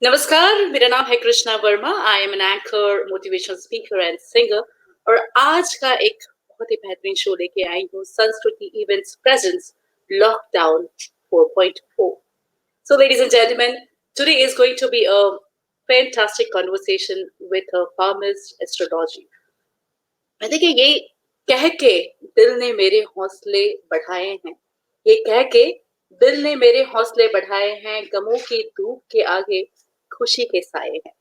नमस्कार, मेरा नाम है Krishna Verma. I am an anchor, motivational speaker and singer. और आज का एक बहुत ही बेहतरीन शो लेके आई हूँ, संस्कृति events presents lockdown 4.0। So, ladies and gentlemen, today is going to be a fantastic conversation with a palmist astrology. देखिए, ये कह के दिल ने मेरे हौसले बढ़ाए हैं, ये कह के दिल ने मेरे हौसले बढ़ाए हैं, गमों की धूप के आगे खुशी के साए हैं।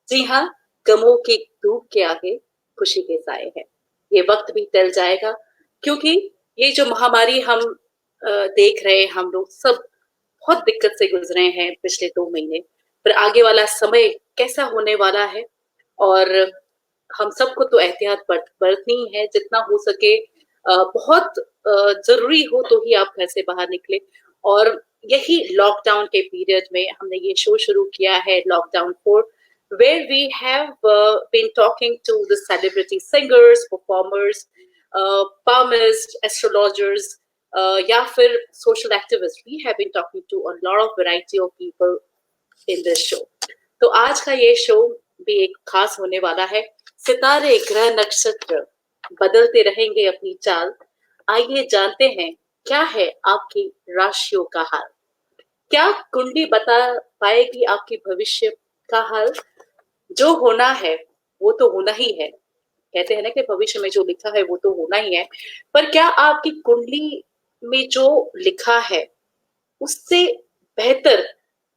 जी हाँ, गमों की धूप के आगे खुशी के साए हैं। ये वक्त भी टल जाएगा, क्योंकि ये जो महामारी हम देख रहे हैं, हम लोग सब बहुत दिक्कत से गुजरे हैं पिछले 2 महीने। पर आगे वाला समय कैसा होने वाला है, और हम सबको तो एहतियात बरतनी ही है जितना हो सके। बहुत जरूरी हो तो ही आप घर से बाहर निकले। और यही लॉकडाउन के पीरियड में हमने ये शो शुरू किया है, lockdown 4, where we have been talking to the celebrity singers, performers, palmists, astrologers, या फिर social activists. We have been talking to a lot of variety of people in this show. तो आज का ये शो भी एक खास होने वाला है। सितारे, ग्रह, नक्षत्र बदलते रहेंगे अपनी चाल। आइए जानते हैं क्या है आपकी राशियों का हाल। क्या कुंडली बता पाएगी आपकी भविष्य का हाल? जो होना है वो तो होना ही है। कहते हैं ना कि भविष्य में जो लिखा है वो तो होना ही है। पर क्या आपकी कुंडली में जो लिखा है उससे बेहतर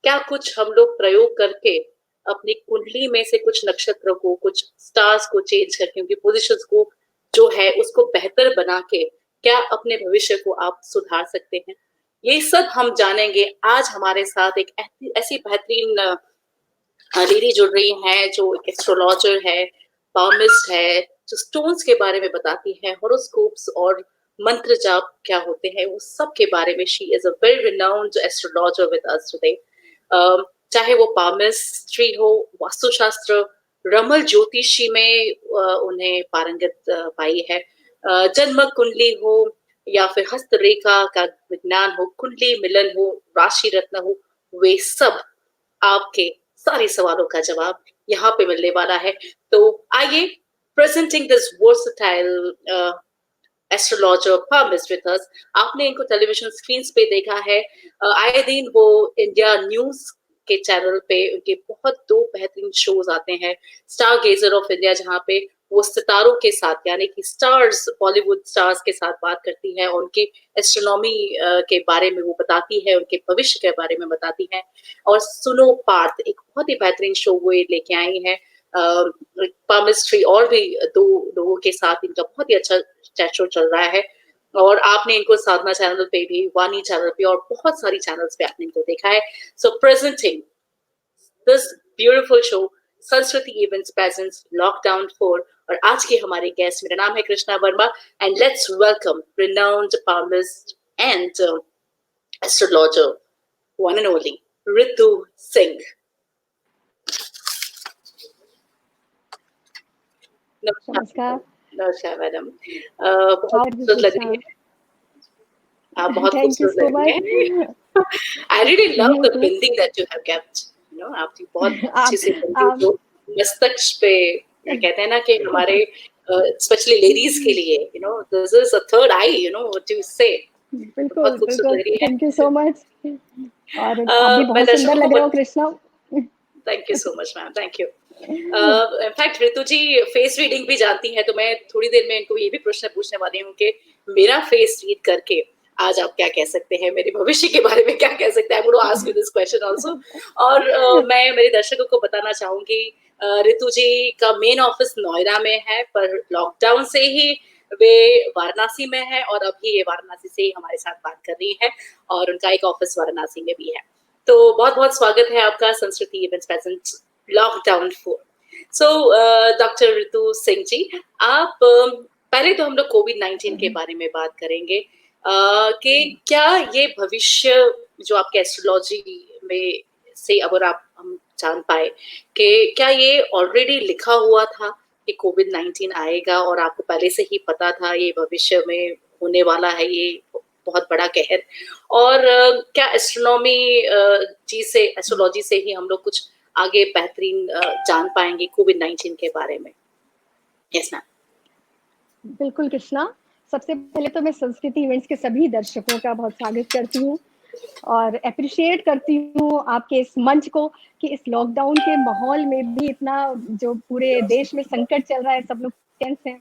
क्या कुछ हम लोग प्रयोग करके अपनी कुंडली में से कुछ नक्षत्र को, कुछ स्टार्स को चेंज करके, उनकी पोजीशंस को जो है उसको बेहतर बना के क्या अपने भविष्य को आप सुधार सकते हैं? ये सब हम जानेंगे। आज हमारे साथ एक ऐसी बेहतरीन लेडी जुड़ रही है जो एक एस्ट्रोलॉजर है, पामिस्ट है, जो स्टोन्स के बारे में बताती है, हॉरोस्कोप्स और मंत्र जाप क्या होते हैं वो सब के बारे में। She is a very renowned astrologer with us today. चाहे वो पामिस्ट्री हो, वास्तुशास्त्र, रमल ज्योतिषी में उन्हें पारंगत पाई है, जन्म कुंडली हो या फिर हस्तरेखा का विज्ञान हो, कुंडली मिलन हो, राशि रत्न हो, वे सब आपके सारे सवालों का जवाब यहाँ पे मिलने वाला है। तो आइए, presenting this versatile astrologer palmist with us। आपने इनको टेलीविजन स्क्रीन पे देखा है। आए दिन वो इंडिया न्यूज के चैनल पे उनके बहुत 2 बेहतरीन शोज आते हैं। स्टार गेजर ऑफ इंडिया, जहाँ पे वो सितारों के साथ यानी कि स्टार्स, बॉलीवुड स्टार्स के साथ बात करती है, उनकी एस्ट्रोनॉमी के बारे में वो बताती है, उनके भविष्य के बारे में बताती है। और सुनो पार्थ, एक बहुत ही बेहतरीन शो वो लेके आई है। पामिस्ट्री और भी 2 लोगों के साथ इनका बहुत ही अच्छा चैट शो चल रहा है। और आपने इनको साधना चैनल पे भी, वाणी चैनल पे और बहुत सारी चैनल्स पे आपने इनको देखा है। सो प्रेजेंटिंग दिस ब्यूटीफुल शो, संस्कृति इवेंट्स प्रेजेंट्स लॉकडाउन 4। और आज के हमारे गेस्ट, मेरा नाम है Krishna Verma, and let's welcome renowned palmist and astrologer, one and only Ritu Singh. नमस्कार। नमस्कार मैडम। बहुत खूबसूरत लग रही है आप, बहुत खूबसूरत लग रही है। I really love the building that you have kept, you know, आपकी बहुत अच्छी सी बिल्डिंग जो मस्तक पे, कहते हैं ना कि हमारे स्पेशली लेडीज के लिए, you know, this is a third eye, you know what you say. बिल्कुल बहुत खूबसूरत लग रही है। Thank you so much. और आप भी बहुत सुंदर लग रहे हो Krishna. Thank you so much ma'am, thank you. In fact Ritu ji face reading भी जानती हैं, तो मैं थोड़ी देर में इनको ये भी प्रश्न पूछने वाली हूँ कि मेरा फेस रीड करके आज आप क्या कह सकते हैं, मेरे भविष्य के बारे में क्या कह सकते हैं। I want to ask you this question also. और मैं मेरे दर्शकों को बताना चाहूंगी, रितु जी का मेन ऑफिस नोएडा में है, पर लॉकडाउन से ही वे वाराणसी में है, और अभी ये वाराणसी से ही हमारे साथ बात कर रही है, और उनका एक ऑफिस वाराणसी में भी है। तो बहुत बहुत स्वागत है आपका Sanskriti events present lockdown 4। So doctor Ritu Singh ji, आप पहले तो हम लोग कोविड-19 के बारे में बात करेंगे कि क्या ये भविष्य जो आपके एस्ट्रोलॉजी में से अगर आप हम जान पाए कि क्या ये ऑलरेडी लिखा हुआ था कि कोविड-19 आएगा, और आपको पहले से ही पता था ये भविष्य में होने वाला है ये बहुत बड़ा कहर? और क्या एस्ट्रोनॉमी जी से, एस्ट्रोलॉजी से ही हम लोग कुछ आगे बेहतरीन जान पाएंगे कोविड-19 के बारे में? Yes ma'am. बिल्कुल कृष्णा, सबसे पहले तो मैं संस्कृति इवेंट्स के सभी दर्शकों का बहुत स्वागत करती हूँ और एप्रिशिएट करती हूँ आपके इस मंच को कि इस लॉकडाउन के माहौल में भी इतना जो पूरे देश में संकट चल रहा है, सब लोग टेंस हैं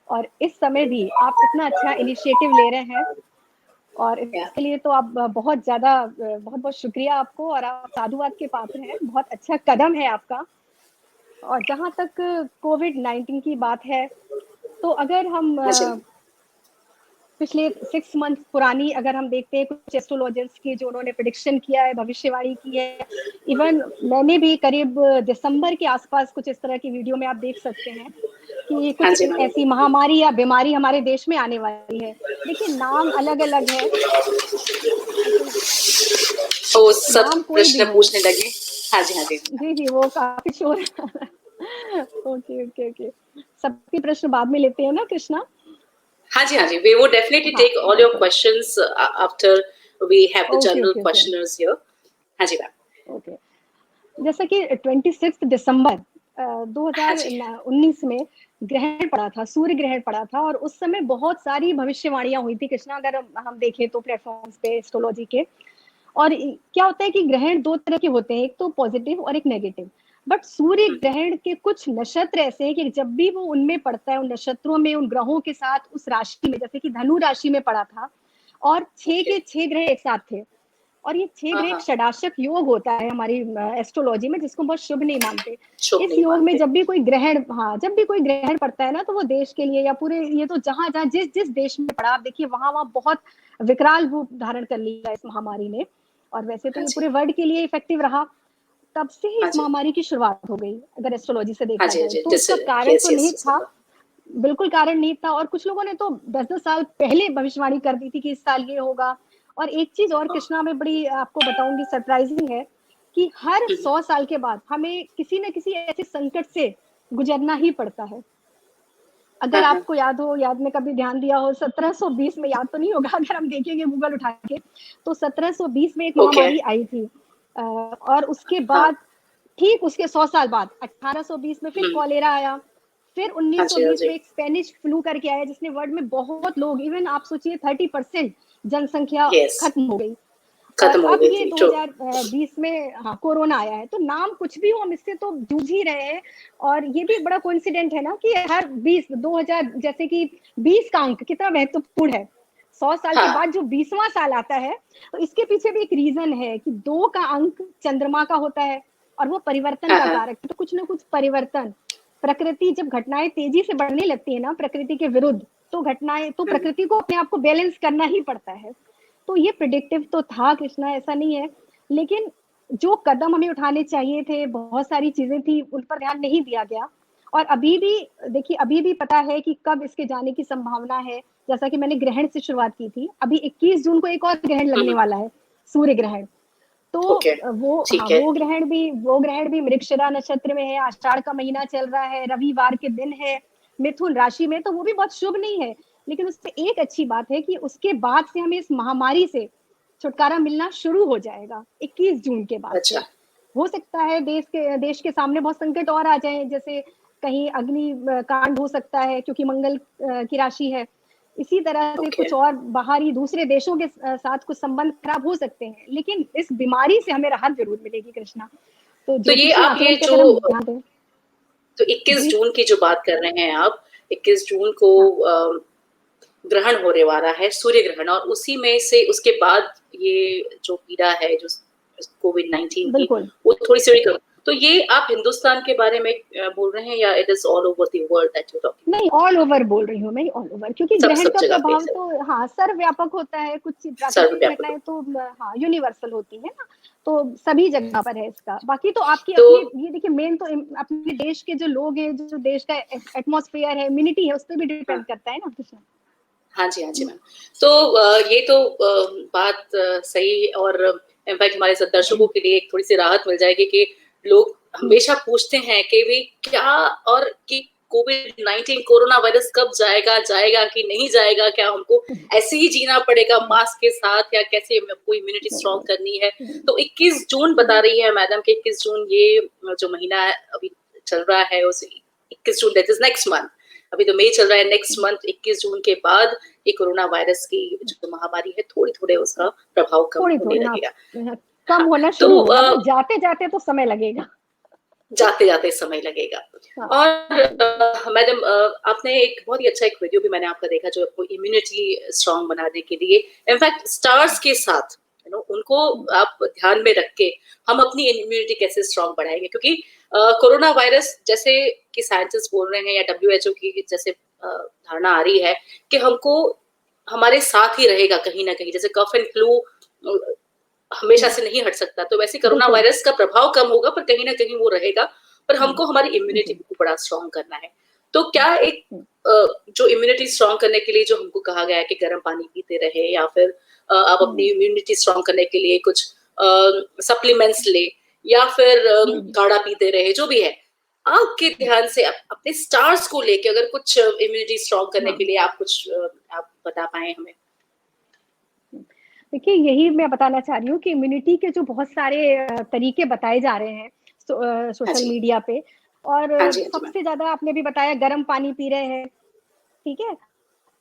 और इस समय भी आप इतना अच्छा इनिशिएटिव ले रहे हैं और इसके लिए तो आप बहुत ज़्यादा बहुत-बहुत शुक्रिया आपको और आप साधुवाद के पात्र हैं, बहुत अच्छा कदम है आपका। और जहाँ तक कोविड-19 की बात है, तो अगर हम हाँ जी। पिछले 6 मंथ पुरानी अगर हम देखते हैं कुछ एस्ट्रोलॉजर्स की जो उन्होंने प्रेडिक्शन किया है, भविष्यवाणी की है, इवन मैंने भी करीब दिसंबर के आसपास कुछ इस तरह की वीडियो में आप देख सकते हैं कि हाँ कुछ जी मैम। ऐसी महामारी या बीमारी हमारे देश में आने वाली है। देखिए नाम अलग-अलग है, लेकिन ओ सब नाम कोई भी प्रश्न हो। पूछने लगे। हाँ जी, हाँ जी। जी, जी, वो काफ़ी शोर ओके, ओके, ओके। सबके प्रश्न बाद में लेते हैं ना कृष्णा? हाँ जी, हाँ जी। We would definitely हाँ, take all your बिल्कुल। questions after we have the okay, general okay, okay, questioners here. हाँ जी मैम। ओके। जैसा कि 26 दिसंबर हाँ जी। 2019 में ग्रहण पड़ा था, सूर्य ग्रहण पड़ा था और उस समय बहुत सारी भविष्यवाणियाँ हुई थी कृष्णा अगर हम देखें तो प्लेटफ़ॉर्म्स पे एस्ट्रोलॉजी के। और क्या होता है कि ग्रहण 2 तरह के होते हैं, एक तो पॉज़िटिव और एक नेगेटिव। बट सूर्य हुँ, ग्रहण के कुछ नक्षत्र ऐसे हैं कि जब भी वो उनमें पड़ता है, उन नक्षत्रों में, उन ग्रहों के साथ उस राशि में जैसे कि धनु राशि में पड़ा था और 6 ओके। के 6 ग्रह एक साथ थे। और ये 6 हाँ, ग्रह एक हाँ। षडाष्टक योग होता है हमारी एस्ट्रोलॉजी में जिसको बहुत शुभ नहीं मानते। शुभ इस नहीं योग में मानते। जब भी कोई ग्रहण हाँ, जब भी कोई ग्रहण पड़ता है ना तो वो देश के लिए या पूरे ये तो जहाँ-जहाँ जिस-जिस देश में पड़ा आप देखिए वहाँ-वहाँ बहुत विकराल रूप धारण कर लिया इस महामारी ने। और वैसे तो हाँ ये जी। पूरे वर्ल्ड के लिए इफेक्टिव रहा, तब से ही हाँ इस जी। महामारी की शुरुआत हो गई, अगर एस्ट्रोलॉजी से हाँ देखा जी, हाँ जाए। जी। तो दिस उसका कारण यस, तो यस, निहित यस। था, बिल्कुल कारण निहित था और कुछ लोगों ने तो 10-10 साल पहले भविष्यवाणी कर दी थी कि इस साल ये होगा। और एक चीज़ और हाँ। कृष्णा मैं बड़ी आपको बताऊँगी सरप्राइज़िंग है कि हर हुँ, 100 साल के बाद हमें किसी न किसी ऐसे संकट से गुज़रना ही पड़ता है। हाँ, अगर हाँ। आपको याद हो, याद में कभी ध्यान दिया हो 1720 में याद तो नहीं होगा अगर हम देखेंगे गूगल उठा के, तो 1720 में एक ओके। महामारी आई थी। और उसके हाँ। बाद ठीक उसके 100 साल बाद 1820 में फिर हुँ। कॉलेरा आया, फिर हाँ जी, हाँ 1920 जी। में एक स्पेनिश फ्लू करके आया जिसने वर्ल्ड में बहुत लोग इवन आप सोचिए 30% जनसंख्या यस। खत्म हो गई। और खत्म हो अब गई ये थी। ट्रू। 2020 में हाँ, कोरोना आया है, तो नाम कुछ भी हो हम इससे तो जूझ ही रहे हैं और ये भी एक बड़ा कोइंसिडेंट है ना कि हर 20 2000 जैसे कि 20 का अंक कितना महत्वपूर्ण है। 100 साल के हाँ। बाद जो 20वां साल आता है, तो इसके पीछे भी एक रीज़न है कि 2 का अंक चंद्रमा का होता है और वो परिवर्तन हाँ, का हाँ। कारक है। तो कुछ ना कुछ परिवर्तन, प्रकृति जब घटनाएँ तेज़ी से बढ़ने लगती है ना प्रकृति के विरुद्ध, तो घटनाएँ तो हुँ, प्रकृति को अपने आप को बैलेंस करना ही पड़ता है। तो ये प्रिडिक्टिव तो था कृष्णा ऐसा नहीं है, लेकिन जो कदम हमें उठाने चाहिए थे, बहुत सारी चीज़ें थी, उन पर ध्यान नहीं दिया गया। और अभी भी देखिए अभी भी पता है कि कब इसके जाने की संभावना है, जैसा कि मैंने ग्रहण से शुरुआत की थी। अभी 21 जून को एक और ग्रहण हुँ, लगने हुँ। वाला है, सूर्य ग्रहण। तो ओके। वो हाँ, ठीक है। वो ग्रहण भी मृगशिरा नक्षत्र में है, आषाढ़ का महीना चल रहा है, रविवार के दिन है, मिथुन राशि में, तो वो भी बहुत शुभ नहीं है। लेकिन उससे एक अच्छी बात है कि उसके बाद से हमें इस महामारी से छुटकारा मिलना शुरू हो जाएगा, 21 जून के बाद अच्छा। से। हो सकता है देश के सामने बहुत संकट और आ जाएँ, जैसे कहीं अग्नि कांड हो सकता है क्योंकि मंगल की राशि है। इसी तरह से ओके। कुछ और बाहरी दूसरे देशों के साथ कुछ संबंध खराब हो सकते हैं, लेकिन इस बीमारी से हमें राहत ज़रूर मिलेगी कृष्णा। तो तो ये ज्योतिषी आप ये आकलन पे जो अगर हम ध्यान दें तो 21 जी, जून की जो बात कर रहे हैं आप, 21 जून को हाँ, ग्रहण होने वाला है, सूर्य ग्रहण, और उसी में से उसके बाद ये जो पीड़ा है, जो कोविड-19 की, बिल्कुल। वो थोड़ी-सी हुई कम। तो ये आप हिंदुस्तान के बारे में बोल रहे हैं या it is all over the world that you are talking नहीं, ऑल ओवर बोल रही हूँ मैं, ऑल ओवर क्योंकि अबाउट? ग्रहण सब का जगह पे प्रभाव इसे तो हाँ, सर्वव्यापक होता है, कुछ प्राकृतिक सर्वव्यापक। घटनाएँ तो हाँ, यूनिवर्सल होती है ना, तो सभी जगह पर है इसका। बाकी तो आपकी तो अपनी ये देखिए मेन तो अपने देश के जो लोग हैं, जो देश का एटमॉस्फेयर है, इम्यूनिटी है, उस पे भी हाँ। डिपेंड करता है ना कृष्णा। हाँ जी, हाँ जी मैम। तो ये तो बात सही, और इनफैक्ट हमारे सब दर्शकों के लिए एक थोड़ी-सी राहत मिल जाएगी कि लोग हुँ, हमेशा पूछते हैं कि भई क्या, और कि कोविड-19 कोरोना वायरस कब जाएगा कि नहीं जाएगा, क्या हमको ऐसे ही जीना पड़ेगा मास्क के साथ, या कैसे हमको इम्यूनिटी स्ट्रॉन्ग करनी है। तो 21 जून बता रही है मैडम कि 21 जून ये जो महीना अभी चल रहा है, उस 21 June that is next month, अभी तो मई चल रहा है, नेक्स्ट मंथ 21 जून के बाद ये कोरोना वायरस की जो महामारी है थोड़े उसका प्रभाव कम होने लगेगा। कम हाँ, होना शुरू होगा, तो जाते जाते तो समय लगेगा, जाते जाते समय लगेगा। हाँ। और मैडम आपने एक बहुत ही अच्छा एक वीडियो भी मैंने आपका देखा जो आपको इम्यूनिटी स्ट्रांग बनाने के लिए, इनफैक्ट स्टार्स के साथ उनको आप ध्यान में रख के हम अपनी इम्यूनिटी कैसे स्ट्रांग बढ़ाएंगे, क्योंकि कोरोना वायरस जैसे कि साइंटिस्ट बोल रहे हैं या WHO की जैसे धारणा आ रही है कि हमको हमारे साथ ही रहेगा कहीं ना कहीं, जैसे कफ एंड फ्लू हमेशा से नहीं हट सकता, तो वैसे कोरोना वायरस का प्रभाव कम होगा पर कहीं ना कहीं वो रहेगा, पर हमको हमारी इम्यूनिटी को बड़ा स्ट्रांग करना है। तो क्या एक जो इम्यूनिटी स्ट्रांग करने के लिए जो हमको कहा गया है कि गर्म पानी पीते रहे, या फिर आप अपनी इम्यूनिटी स्ट्रांग करने के लिए कुछ सप्लीमेंट्स ले, या फिर काढ़ा पीते रहे, जो भी है, आपके ध्यान से अपने स्टार्स को लेके अगर कुछ इम्यूनिटी स्ट्रांग करने के लिए आप कुछ आप बता पाए हमें। देखिए, यही मैं बताना चाह रही हूँ कि इम्यूनिटी के जो बहुत सारे तरीके बताए जा रहे हैं सोशल मीडिया पे, और सबसे ज्यादा आपने भी बताया गर्म पानी पी रहे हैं, ठीक है,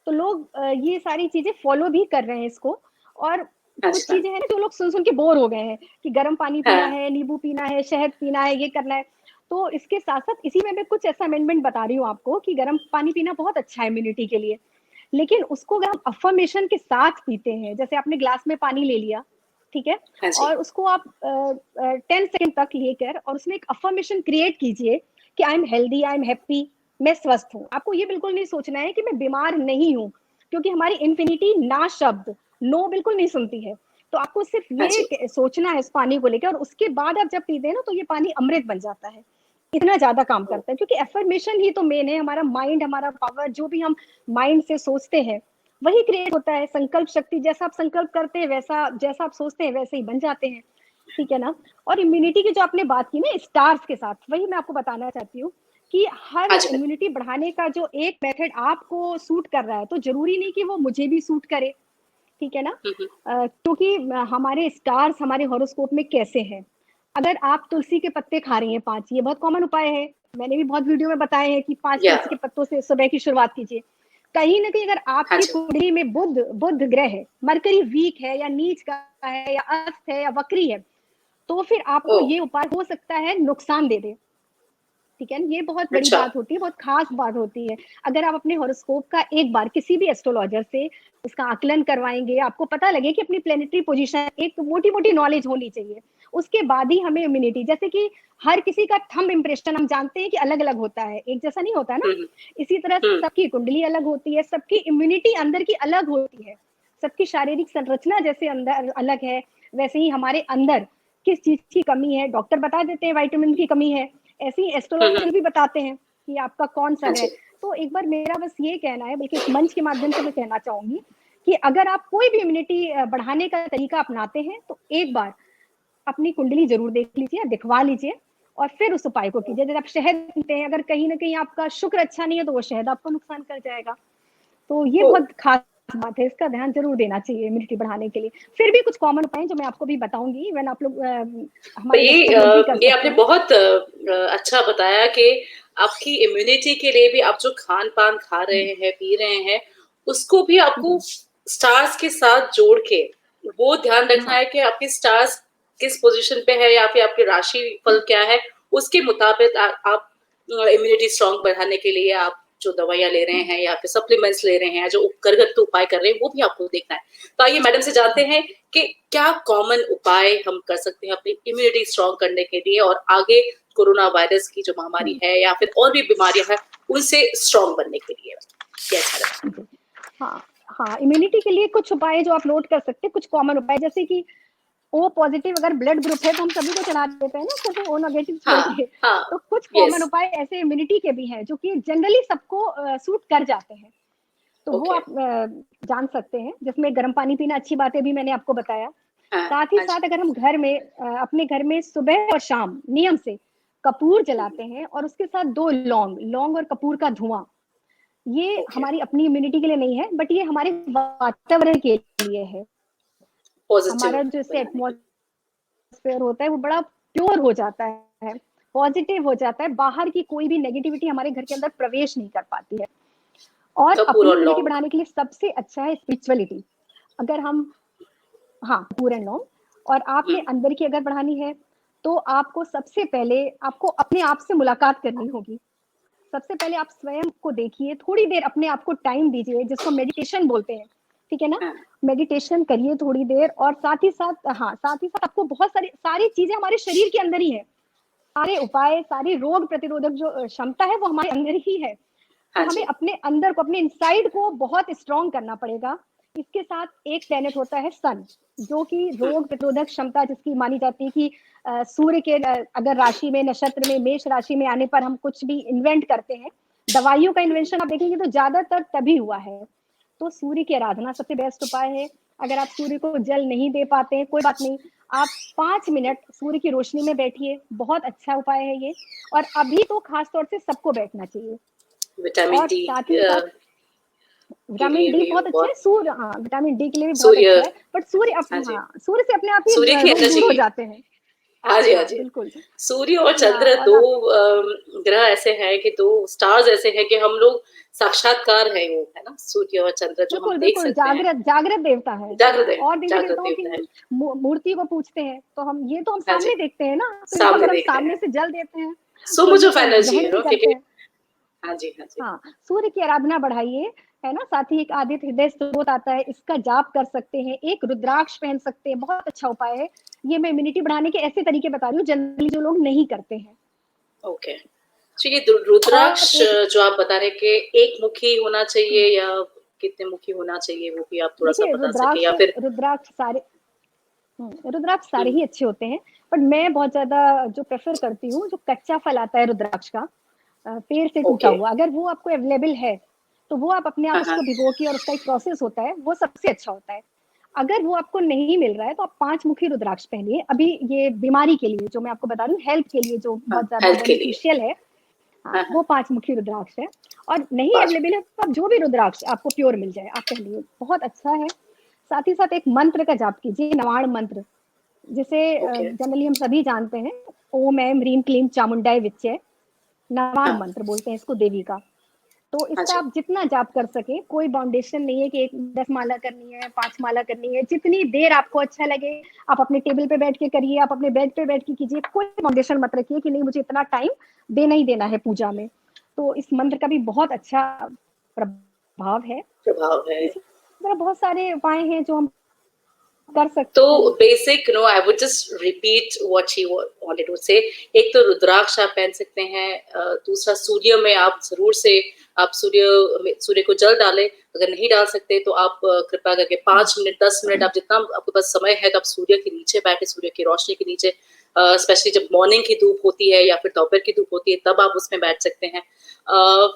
तो लोग ये सारी चीजें फॉलो भी कर रहे हैं इसको। और कुछ चीजें हैं जो लोग सुन के बोर हो गए हैं कि गर्म पानी पीना है, नींबू पीना है, शहद पीना है, ये करना है। तो इसके साथ साथ इसी में मैं कुछ ऐसा अमेंडमेंट बता रही हूँ आपको कि गर्म पानी पीना बहुत अच्छा है इम्यूनिटी के लिए, लेकिन उसको अगर हम अफर्मेशन के साथ पीते हैं, जैसे आपने ग्लास में पानी ले लिया, ठीक है, और उसको आप 10 सेकंड तक लेकर और उसमें एक अफर्मेशन क्रिएट कीजिए कि I am healthy, I am happy, मैं स्वस्थ हूँ। आपको ये बिल्कुल नहीं सोचना है कि मैं बीमार नहीं हूँ, क्योंकि हमारी इन्फिनिटी ना शब्द नो बिल्कुल नहीं सुनती है। तो आपको सिर्फ ये सोचना है इस पानी को लेकर, और उसके बाद आप जब पीते हैं ना, तो ये पानी अमृत बन जाता है, इतना ज्यादा काम करता है। क्योंकि एफर्मेशन ही तो मेन है, हमारा माइंड, हमारा पावर, जो भी हम माइंड से सोचते हैं वही क्रिएट होता है। संकल्प शक्ति, जैसा आप संकल्प करते हैं वैसा, जैसा आप सोचते हैं वैसे ही बन जाते हैं, ठीक है ना। और इम्यूनिटी की जो आपने बात की ना स्टार्स के साथ, वही मैं आपको बताना चाहती हूँ कि हर इम्यूनिटी बढ़ाने का जो एक मेथड आपको सूट कर रहा है, तो जरूरी नहीं कि वो मुझे भी सूट करे, ठीक है ना। क्योंकि हमारे स्टार्स हमारे हॉरोस्कोप में कैसे हैं। अगर आप तुलसी के पत्ते खा रही हैं 5, ये बहुत कॉमन उपाय है, मैंने भी बहुत वीडियो में बताए हैं कि 5 तुलसी के पत्तों से सुबह की शुरुआत कीजिए। कहीं ना कहीं अगर आपकी कुंडली में बुध ग्रह है, मरकरी वीक है या नीच का है या अस्त है या वक्री है, तो फिर आपको ये उपाय हो सकता है नुकसान दे दे, ठीक है। ये बहुत बड़ी बात होती है, बहुत खास बात होती है। अगर आप अपने हॉरोस्कोप का एक बार किसी भी एस्ट्रोलॉजर से इसका आकलन करवाएंगे, आपको पता लगे कि अपनी प्लेनेटरी पोजीशन, एक मोटी मोटी नॉलेज होनी चाहिए, उसके बाद ही हमें इम्यूनिटी, जैसे कि हर किसी का थंब इम्प्रेशन हम जानते हैं कि अलग अलग होता है, एक जैसा नहीं होता ना, इसी तरह सबकी कुंडली अलग होती है, सबकी इम्यूनिटी अंदर की अलग होती है, सबकी शारीरिक संरचना जैसे अंदर अलग है, वैसे ही हमारे अंदर किस चीज की कमी है, डॉक्टर बता देते हैं विटामिन की कमी है, ऐसे ही एस्ट्रोलॉजर भी बताते हैं कि आपका कौन सा है। तो एक बार मेरा बस ये कहना है, बल्कि इस मंच के माध्यम से मैं कहना चाहूंगी कि अगर आप कोई भी इम्यूनिटी बढ़ाने का तरीका अपनाते हैं, तो एक बार अपनी कुंडली जरूर देख लीजिए, दिखवा लीजिए, और फिर उस उपाय को कीजिए। जैसे आप शहद पीते हैं, अगर कहीं ना कहीं आपका शुक्र अच्छा नहीं है, तो वो शहद आपको नुकसान कर जाएगा। तो ये बहुत खास बात है, इसका ध्यान जरूर देना चाहिए इम्यूनिटी बढ़ाने के लिए। फिर भी कुछ कॉमन उपाय जो मैं आपको भी बताऊंगी, इवन आप लोग हमारे ये आपने बहुत अच्छा बताया कि आपकी इम्यूनिटी के लिए भी आप जो खान पान खा रहे हैं, पी रहे हैं, उसको भी आपको स्टार्स के साथ जोड़ के वो ध्यान रखना है कि आपकी स्टार्स किस पोजीशन पे है, या फिर आपकी राशि फल क्या है, उसके मुताबिक आप इम्यूनिटी स्ट्रांग बढ़ाने के लिए आप जो दवाइयां ले रहे हैं या फिर सप्लीमेंट्स ले रहे हैं, जो घरगथ्थु उपाय कर रहे हैं, वो भी आपको देखना है। तो आइए मैडम से जानते हैं कि क्या कॉमन उपाय हम कर सकते हैं अपनी इम्यूनिटी स्ट्रांग करने के लिए, और आगे कोरोना वायरस की जो महामारी है या फिर और भी बीमारियां हैं उनसे स्ट्रांग बनने के लिए। हाँ, इम्यूनिटी के लिए कुछ उपाय जो आप नोट कर सकते हैं, कुछ कॉमन उपाय, जैसे कि ओ पॉजिटिव अगर ब्लड ग्रुप है तो हम सभी को चढ़ा देते हैं ना, सिर्फ ओ नेगेटिव छोड़ के। तो कुछ कॉमन उपाय ऐसे इम्यूनिटी के भी हैं जो कि जनरली सबको सूट कर जाते हैं, तो वो आप जान सकते हैं, जिसमें गर्म पानी पीना अच्छी बात है, भी मैंने आपको बताया। साथ ही साथ अगर हम घर में अपने घर में सुबह और शाम नियम से कपूर जलाते हैं और उसके साथ 2 लौंग और कपूर का धुआं, ये ओके, हमारी अपनी इम्यूनिटी के लिए नहीं है, बट ये हमारे वातावरण के लिए है। पॉजिटिव हमारा जो इससे बनाने के लिए। एटमॉस्फेयर होता है वो बड़ा प्योर हो जाता है, पॉजिटिव हो जाता है, बाहर की कोई भी नेगेटिविटी हमारे घर के अंदर प्रवेश नहीं कर पाती है। और कपूर अपनी और इम्यूनिटी लौंग। बढ़ाने के लिए सबसे अच्छा है स्पिरिचुअलिटी। अगर हम, हाँ, पूरे नो, और आपने हम्म, अंदर की अगर बढ़ानी है तो आपको सबसे पहले आपको अपने आप से मुलाकात करनी होगी। सबसे पहले आप स्वयं को देखिए, थोड़ी देर अपने आप को टाइम दीजिए, जिसको मेडिटेशन बोलते हैं, ठीक है ना। हाँ, मेडिटेशन करिए थोड़ी देर, और साथ ही साथ, हाँ, साथ ही साथ आपको बहुत सारी चीजें हमारे शरीर के अंदर ही है। सारे उपाय, सारी रोग प्रतिरोधक जो क्षमता है वो हमारे अंदर ही है। तो हाँ हमें जी। अपने अंदर को, अपने इनसाइड को बहुत स्ट्रांग करना पड़ेगा। इसके साथ एक प्लेनेट होता है सन, जो कि हम्म, रोग प्रतिरोधक क्षमता जिसकी मानी जाती है कि सूर्य के अगर राशि में, नक्षत्र में, मेष राशि में आने पर हम कुछ भी इन्वेंट करते हैं, दवाइयों का हम्म, इन्वेंशन आप देखेंगे तो ज्यादातर तभी हुआ है। तो सूर्य की आराधना सबसे बेस्ट उपाय है। अगर आप सूर्य को जल नहीं दे पाते हैं, कोई बात नहीं, आप 5 मिनट सूर्य की रोशनी में बैठिए, बहुत अच्छा उपाय है ये। और अभी तो खास तौर से सबको बैठना चाहिए। विटामिन और डी साथ ही साथ के विटामिन लिए डी भी बहुत अच्छा है, बहुत। सूर्य, हाँ, विटामिन डी के लिए भी बहुत सूर्य। अच्छा है, बट सूर्य हाँ हाँ, जी, सूर्य से अपने आप ही सूर्य की रोग दूर हो एनर्जी। जाते हैं। हाँ जी, हाँ हाँ, जी। बिल्कुल। सूर्य और हाँ, चंद्र और दो आप ग्रह ऐसे हैं कि दो स्टार्स ऐसे हैं कि हम लोग साक्षात्कार है वो, है ना, सूर्य और चंद्र जो हम बिल्कुल देख बिल्कुल सकते हैं। जागृत जागृत देवता है। जागृत हाँ, है, और देवी जागृत देवताओं की देवता है। मूर्ति को पूछते हैं तो हम, ये तो हम हाँ जी, सामने देखते हैं ना, तो इनको सामने अगर हम देखते सामने हैं। से जल देते हैं सो तो मच ये ऑफ तो एनर्जी, ग्रहण भी क्योंकि। करते हैं। हाँ जी, हाँ जी। हाँ, सूर्य की आराधना बढ़ाइए, है ना। साथ ही एक आदित्य हृदय स्त्रोत आता है, इसका जाप कर सकते हैं, एक रुद्राक्ष पहन सकते हैं, बहुत अच्छा उपाय है। ये मैं इम्यूनिटी बढ़ाने के ऐसे तरीके बता रही हूँ जनरली जो लोग नहीं करते हैं। ओके। तो ये और रुद्राक्ष एक, जो आप बता रहे कि एक मुखी होना चाहिए या कितने मुखी होना चाहिए, वो भी आप थोड़ा सा देखिए, बता सके, या फिर। रुद्राक्ष सारे, रुद्राक्ष सारे हम्म, ही अच्छे होते हैं, बट मैं बहुत ज्यादा जो प्रेफर करती हूँ, जो कच्चा फल आता है रुद्राक्ष का, पेड़ से टूटा ओके। हुआ, अगर वो आपको अवेलेबल है तो वो आप अपने आप हाँ, हाँ। उसको भिगो के, और उसका एक प्रोसेस होता है, वो सबसे अच्छा होता है। अगर वो आपको नहीं मिल रहा है तो आप 5 मुखी रुद्राक्ष पहनिए। अभी ये बीमारी के लिए जो मैं आपको बता रही हूँ, हेल्थ के लिए जो हाँ, बहुत ज्यादा हेल्थ के लिए। बेनिफिशियल है, हाँ, हाँ, हाँ। वो 5 मुखी रुद्राक्ष है। और नहीं 5 अवेलेबल है तो आप जो भी रुद्राक्ष आपको प्योर मिल जाए आप पहनिए, बहुत अच्छा है। साथ ही साथ एक मंत्र का जाप कीजिए, नवाण मंत्र, जिसे ओके। जनरली हम सभी जानते हैं, ओम ऐम ह्रीम क्लीम चामुंडाय विच्चे, नवाण हाँ, मंत्र बोलते हैं इसको देवी का। तो हाँ इसका जी। आप जितना जाप कर सके, कोई बाउंडेशन नहीं है कि 10 माला करनी है, 5 माला करनी है, जितनी देर आपको अच्छा लगे। आप अपने टेबल पे बैठ के करिए, आप अपने बेड पे बैठ के कीजिए, कोई बाउंडेशन मत रखिए कि नहीं मुझे इतना टाइम देना ही देना है पूजा में। तो इस मंत्र का भी बहुत अच्छा प्रभाव है। प्रभाव है। इसी तरह बहुत सारे उपाय हैं जो हम कर तो सकते हैं। Basic, no, I would just repeat what she wanted to say. एक तो रुद्राक्ष आप पहन सकते हैं, दूसरा सूर्य में आप जरूर से, आप सूर्य को जल डालें। अगर नहीं डाल सकते तो आप कृपया करके 5 मिनट 10 मिनट, आप जितना आपके पास समय है, तो आप सूर्य के नीचे बैठे, सूर्य की रोशनी के नीचे, स्पेशली जब मॉर्निंग की धूप होती है या फिर दोपहर की धूप होती है, तब आप उसमें बैठ सकते हैं।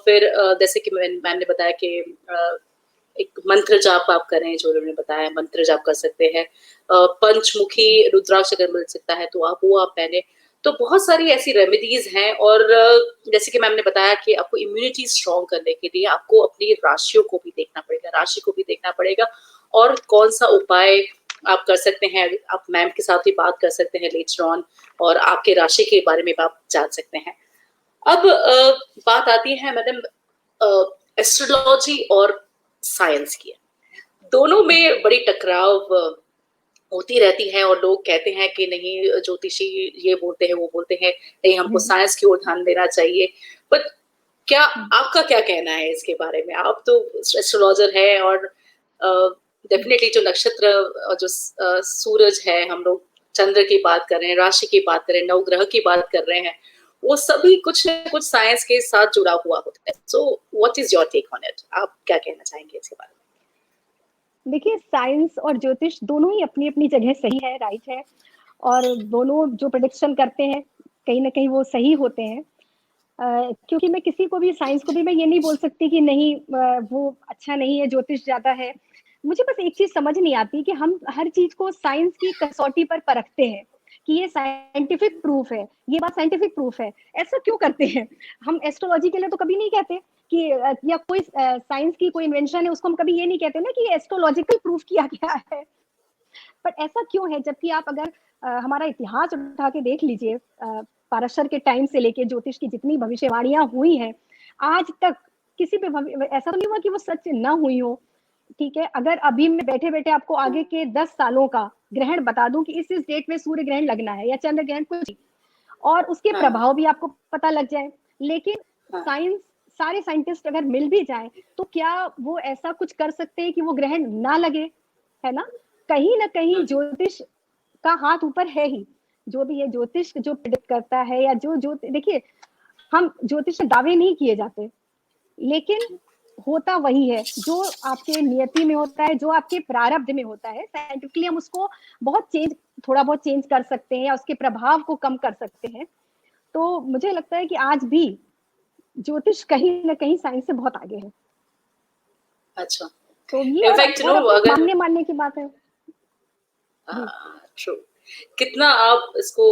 फिर जैसे कि मैम ने बताया कि एक मंत्र जाप आप करें, जो उन्होंने बताया, मंत्र जाप कर सकते हैं। पंचमुखी रुद्राक्ष अगर मिल सकता है तो आप वो आप पहने। तो बहुत सारी ऐसी रेमेडीज हैं। और जैसे कि मैम ने बताया कि आपको इम्यूनिटी स्ट्रॉन्ग करने के लिए आपको अपनी राशियों को भी देखना पड़ेगा, राशि को भी देखना पड़ेगा, और कौन सा उपाय आप कर सकते हैं। आप मैम के साथ भी बात कर सकते हैं लेटर ऑन, और आपके राशि के बारे में भी आप जान सकते हैं। अब बात आती है मैडम एस्ट्रोलॉजी और साइंस की। दोनों में बड़ी टकराव होती रहती है, और लोग कहते हैं कि नहीं, ज्योतिषी ये बोलते हैं, वो बोलते हैं, नहीं, हमको साइंस की ओर ध्यान देना चाहिए। बट क्या आपका क्या कहना है इसके बारे में? आप तो एस्ट्रोलॉजर है, और डेफिनेटली जो नक्षत्र और जो सूरज है, हम लोग चंद्र की बात कर रहे हैं, राशि की बात कर रहे हैं, नवग्रह की बात कर रहे हैं, वो सभी कुछ न कुछ साइंस के साथ जुड़ा हुआ होता है। So what is your take on it? आप क्या कहना चाहेंगे इसके बारे देखिए, साइंस और ज्योतिष दोनों ही अपनी अपनी जगह सही है, राइट है। और दोनों जो प्रेडिक्शन करते हैं कहीं ना कहीं वो सही होते हैं। क्योंकि मैं किसी को भी, साइंस को भी मैं ये नहीं बोल सकती कि नहीं, वो अच्छा नहीं है, ज्योतिष ज्यादा है। मुझे बस एक चीज समझ नहीं आती कि हम हर चीज को साइंस की कसौटी पर परखते हैं कि ये साइंटिफिक प्रूफ है, ये बात साइंटिफिक प्रूफ है। ऐसा क्यों करते हैं? हम एस्ट्रोलॉजी के लिए तो कभी नहीं कहते कि या कोई साइंस की कोई इन्वेंशन है उसको हम कभी ये नहीं कहते ना कि एस्ट्रोलॉजिकल प्रूफ किया गया है। पर ऐसा क्यों है? जबकि आप अगर हमारा इतिहास उठा के देख लीजिए, पाराशर के टाइम से लेके ज्योतिष की जितनी भविष्यवाणियां हुई हैं, आज तक किसी पे ऐसा तो नहीं हुआ कि वो सच ना हुई हो। ठीक है, अगर अभी मैं बैठे बैठे आपको आगे के 10 सालों का ग्रहण बता दूं कि इस डेट में सूर्य ग्रहण लगना है या चंद्र ग्रहण कुछ, और उसके हाँ, प्रभाव भी आपको पता लग जाए, लेकिन हाँ, साइंस, सारे साइंटिस्ट अगर मिल भी जाए तो क्या वो ऐसा कुछ कर सकते हैं कि वो ग्रहण ना लगे? है ना कहीं हम्म, ज्योतिष का हाथ ऊपर है ही। जो भी है ज्योतिष जो प्रिडिक्ट करता है, या जो देखिए, हम ज्योतिष में दावे नहीं किए जाते, लेकिन होता वही है जो आपके नियति में होता है, जो आपके प्रारब्ध में होता है। साइंटिफिकली हम उसको थोड़ा बहुत चेंज कर सकते हैं या उसके प्रभाव को कम कर सकते हैं। तो मुझे लगता है कि आज भी ज्योतिष कहीं ना कहीं साइंस से बहुत आगे है। अच्छा। तो ये इनफैक्ट और अपने अगर मानने की बात है जी। ट्रू, कितना आप इसको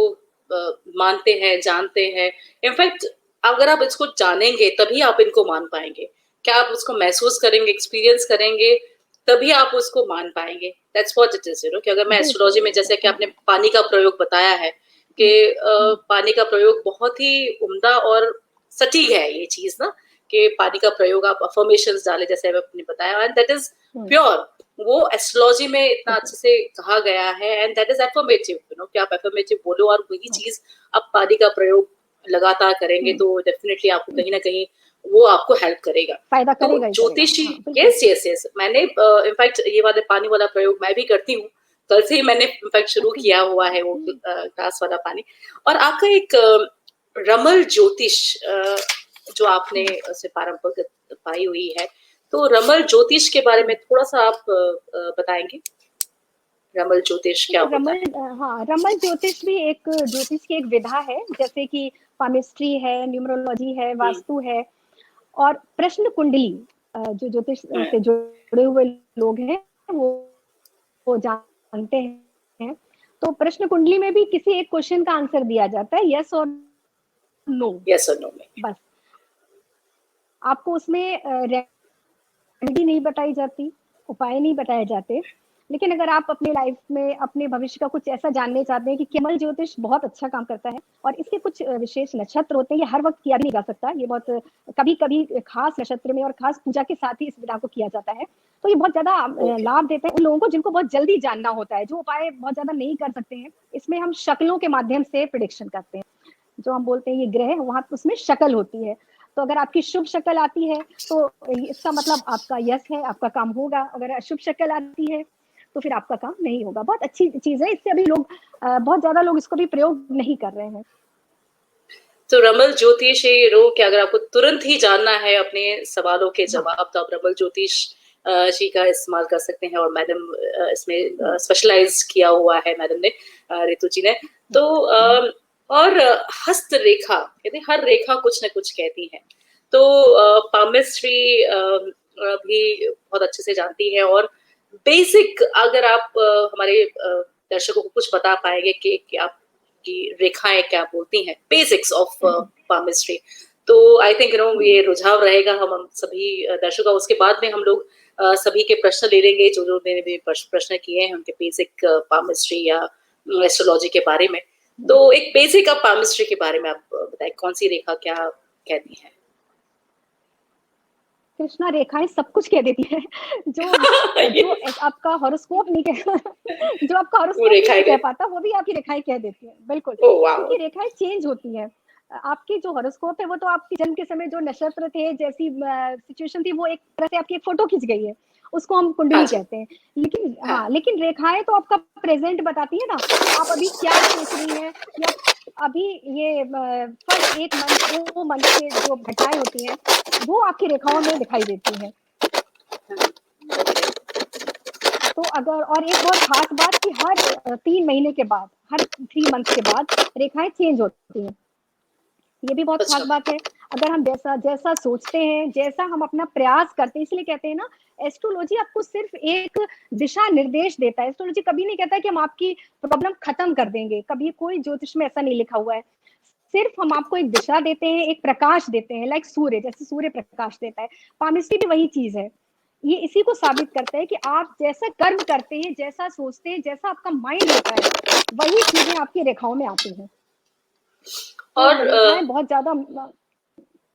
मानते हैं, जानते हैं। इनफैक्ट अगर आप इसको जानेंगे तभी आप इनको मान पाएंगे। क्या आप उसको महसूस करेंगे, एक्सपीरियंस करेंगे, तभी आप उसको मान पाएंगे। दैट्स व्हाट इट इज, कि अगर मैं बिल्कुल एस्ट्रोलॉजी में, जैसे कि आपने पानी का प्रयोग बताया है, कि पानी का प्रयोग बहुत ही उम्दा और सटीक है ये चीज ना, कि पानी का प्रयोग आप अफर्मेशंस डाले, जैसे आपने बताया, एंड दैट इज प्योर। वो एस्ट्रोलॉजी में इतना अच्छे से कहा गया है, एंड दैट इज एफर्मेटिव, कि आप एफर्मेटिव बोलो, और वही चीज आप पानी का प्रयोग लगातार करेंगे तो डेफिनेटली आपको कहीं ना कहीं वो आपको हेल्प करेगा। फायदा तो करेगा ही करेगा। ज्योतिषी, हाँ, बिल्कुल। यस यस यस, मैंने इनफैक्ट ये वाले पानी वाला प्रयोग मैं भी करती हूँ। कल से ही मैंने इनफैक्ट शुरू किया हुआ है वो ग्लास वाला पानी। और आपका एक रमल ज्योतिष, जो आपने उसे पारंपरिक पाई हुई है, तो रमल ज्योतिष के बारे में थोड़ा सा आप बताएंगे? रमल ज्योतिष क्या होता रमल है? हाँ, रमल ज्योतिष भी एक ज्योतिष की एक विधा है, जैसे कि पामिस्ट्री है, न्यूमरोलॉजी है, हम्म, वास्तु है, और प्रश्न कुंडली। जो ज्योतिष हम्म, से जुड़े हुए लोग हैं वो जानते हैं। तो प्रश्न कुंडली में भी किसी एक क्वेश्चन का आंसर दिया जाता है, यस और नो, यस और नो में। बस। आपको उसमें रेमेडी नहीं बताई जाती, उपाय नहीं बताए जाते। लेकिन अगर आप अपने लाइफ में अपने भविष्य का कुछ ऐसा जानने चाहते हैं कि केवल ज्योतिष बहुत अच्छा काम करता है, और इसके कुछ विशेष नक्षत्र होते हैं, ये हर वक्त किया भी नहीं जा सकता, ये बहुत कभी कभी खास नक्षत्र में और खास पूजा के साथ ही इस विधा को किया जाता है। तो ये बहुत ज्यादा ओके। लाभ देता है उन लोगों को जिनको बहुत जल्दी जानना होता है, जो उपाय बहुत ज्यादा नहीं कर सकते हैं। इसमें हम शक्लों के माध्यम से प्रिडिक्शन करते हैं। जो हम बोलते हैं ये ग्रह, वहां उसमें शक्ल होती है। तो अगर आपकी शुभ शक्ल आती है तो इसका मतलब आपका यस है, आपका काम होगा। अगर अशुभ शक्ल आती है तो फिर आपका काम नहीं होगा। बहुत अच्छी चीज है, इससे अभी लोग बहुत ज्यादा लोग इसको भी प्रयोग नहीं कर रहे हैं। तो रमल ज्योतिष ये रो कि अगर आपको तुरंत ही जानना है अपने सवालों के हाँ। जवाब, तो आप रमल ज्योतिष जी का इस्तेमाल कर सकते हैं। और मैडम इसमें स्पेशलाइज किया हुआ है मैडम ने, रितु जी ने। तो और हस्तरेखा, कहते हैं हर रेखा कुछ न कुछ कहती है। तो पामिस्ट्री भी बहुत अच्छे से जानती है। और बेसिक अगर आप हमारे दर्शकों को कुछ बता पाएंगे कि आप की रेखाएं क्या बोलती हैं, बेसिक्स ऑफ पामिस्ट्री, तो आई थिंक ये रुझाव रहेगा हम सभी दर्शकों। उसके बाद में हम लोग सभी के प्रश्न ले लेंगे, जो जो मैंने भी प्रश्न किए हैं उनके बेसिक पामिस्ट्री या एस्ट्रोलॉजी के बारे में। तो एक बेसिक ऑफ पामिस्ट्री के बारे में आप बताएं, कौन सी रेखा क्या कहती है? कृष्णा रेखाएं सब कुछ कह देती है। जो जो आपका हॉरोस्कोप नहीं कह जो आपका वो हॉरोस्कोप नहीं रेखाएं कह पाता, वो भी आपकी रेखाएं कह देती है। बिल्कुल, ओ वाह। क्योंकि रेखाएं चेंज होती हैं। आपकी जो हॉरोस्कोप है वो तो आपके जन्म के समय जो नक्षत्र थे, जैसी सिचुएशन थी, वो एक तरह से आपकी एक फोटो खींच गई है, उसको हम हाँ कुंडली जी। कहते हैं। लेकिन हाँ। हाँ, लेकिन रेखाएं तो आपका प्रेजेंट बताती है ना, आप अभी क्या सोच रही हैं, या अभी ये फर्स्ट 1 मंथ 2 मंथ के जो घटनाएं होती हैं, वो आपकी रेखाओं में दिखाई देती हैं। तो अगर, और एक बहुत खास बात कि हर 3 महीने के बाद, हर 3 मंथ्स के बाद रेखाएं चेंज होती हैं। ये भी बहुत खास अच्छा। बात है। अगर हम जैसा जैसा सोचते हैं, जैसा हम अपना प्रयास करते हैं, इसलिए कहते हैं ना एस्ट्रोलॉजी आपको सिर्फ एक दिशा निर्देश देता है। एस्ट्रोलॉजी कभी नहीं कहता कि हम आपकी प्रॉब्लम खत्म कर देंगे, कभी कोई ज्योतिष में ऐसा नहीं लिखा हुआ है। सिर्फ हम आपको एक दिशा देते हैं, एक प्रकाश देते हैं, लाइक सूर्य, जैसे सूर्य प्रकाश देता है, पामिस्ट्री भी वही चीज है। ये इसी को साबित करता है कि आप जैसा कर्म करते हैं, जैसा सोचते हैं, जैसा आपका माइंड होता है, वही चीजें आपकी रेखाओं में आती हैं। तो और रेखाएं बहुत ज्यादा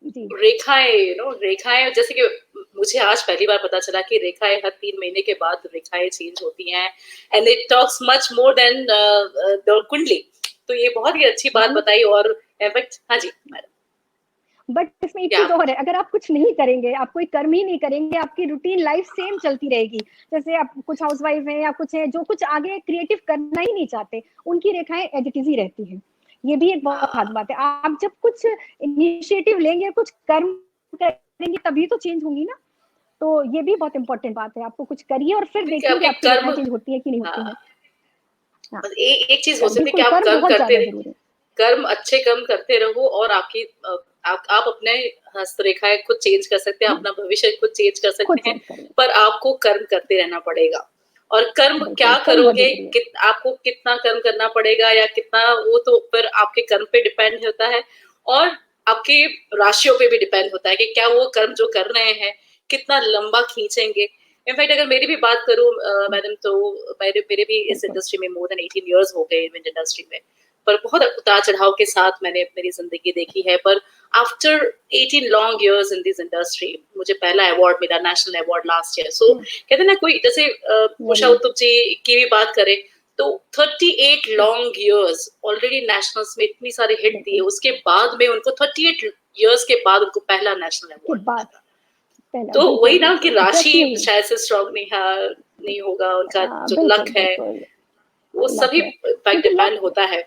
जी रेखाएं जैसे कि मुझे आज पहली बार पता चला कि रेखाएं हर 3 महीने के बाद रेखाएं चेंज होती हैं, and it talks much more than the कुंडली। तो ये बहुत ही अच्छी बात बताई। और इनफैक्ट हाँ जी मैडम, बट इसमें एक क्या चीज और है, अगर आप कुछ नहीं करेंगे, आप कोई कर्म ही नहीं करेंगे, आपकी रूटीन लाइफ सेम चलती रहेगी। जैसे आप कुछ हाउसवाइफ हैं या कुछ है जो कुछ आगे क्रिएटिव करना ही नहीं चाहते, उनकी रेखाएं एज इट इज ही रहती हैं। ये भी एक बहुत खास बात है। आप जब कुछ इनिशिएटिव लेंगे, कुछ कर्म करेंगे, तभी तो चेंज होंगी ना। तो ये भी बहुत इंपॉर्टेंट बात है, आपको कुछ करिए और फिर देखिए, देखिए कि आपके आपकी रेखाएं चेंज होती है कि नहीं होती है। हाँ, बस एक चीज हो सकती है कि बिल्कुल, आप कर्म कर्म बहुत करते ज्यादा रहे, जरूरी है। कर्म अच्छे कर्म करते रहो, और आपकी आप अपने हस्तरेखाएं खुद चेंज कर सकते हैं, अपना भविष्य खुद चेंज कर खुद सकते हैं, चेंज करेंगे, पर आपको कर्म करते रहना पड़ेगा। और कर्म बिल्कुल, क्या कर्म बहुत करोगे, जरूरी है। आपको कितना कर्म करना पड़ेगा या कितना, वो तो फिर आपके कर्म पे डिपेंड होता है, और आपकी राशियों पे भी डिपेंड होता है कि क्या वो कर्म जो कर रहे हैं कितना लंबा खींचेंगे। इनफैक्ट अगर मेरी भी बात करूं मैडम, तो मेरे भी इस बिल्कुल, इंडस्ट्री में मोर देन 18 इयर्स हो गए, इवेंट इंडस्ट्री में, पर बहुत उतार चढ़ाव के साथ मैंने मेरी जिंदगी देखी है। पर after 18 long years in this industry, मुझे पहला अवार्ड मिला, नेशनल अवार्ड लास्ट ईयर। सो कहते हैं ना, कोई जैसे उषा वेरी उत्तुप जी की भी बात करें, तो 38 लॉन्ग इयर्स ऑलरेडी नेशनल्स में इतनी सारे हिट दिए, बिल्कुल उसके बाद में उनको 38 इयर्स के बाद उनको पहला नेशनल के अवार्ड मिला बाद था। पहला, तो वही बिल्कुल ना कि बिल्कुल, राशि जस्ट नहीं, शायद से स्ट्रांग नहीं होगा, उनका जो बिल्कुल लक है बिल्कुल वो लक सभी है, पर क्योंकि डिपेंड लक, होता है।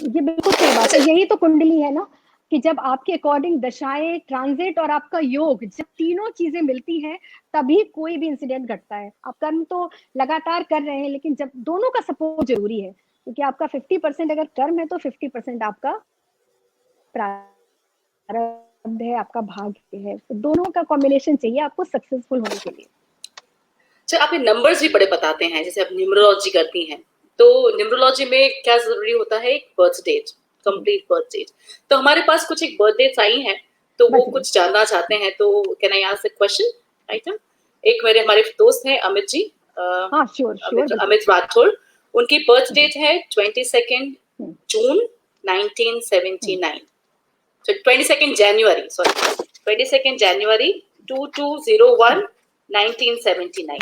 ये बिल्कुल सही बात अच्छा। है। यही तो कुंडली है ना, कि जब आपके अकॉर्डिंग दशाएं, ट्रांजिट और आपका योग, जब तीनों चीजें मिलती हैं, तभी कोई भी इंसिडेंट घटता है। आप कर्म तो लगातार कर रहे हैं, लेकिन जब दोनों का सपोर्ट जरूरी है, क्योंकि आपका 50% अगर कर्म है तो 50% आपका प्रारब्ध है, आपका भाग्य है। तो दोनों का कॉम्बिनेशन चाहिए आपको सक्सेसफुल होने के लिए। अच्छा, आप ये नंबर्स भी बड़े बताते हैं, जैसे आप न्यूमरोलॉजी करती हैं, तो न्यूमरोलॉजी में क्या जरूरी होता है? एक birth date, complete birth date. तो हमारे पास कुछ एक बर्थ डेट्स आई हैं, तो वो बताइए। कुछ जानना चाहते हैं, तो can I ask the question item? एक मेरे हमारे दोस्त हैं अमित जी, हाँ, श्योर श्योर, अमित बिल्कुल। अमित राठौड़। उनकी बर्थ जी। डेट है 22 जून 1979। So 22 January, sorry, 22 January 2201 1979।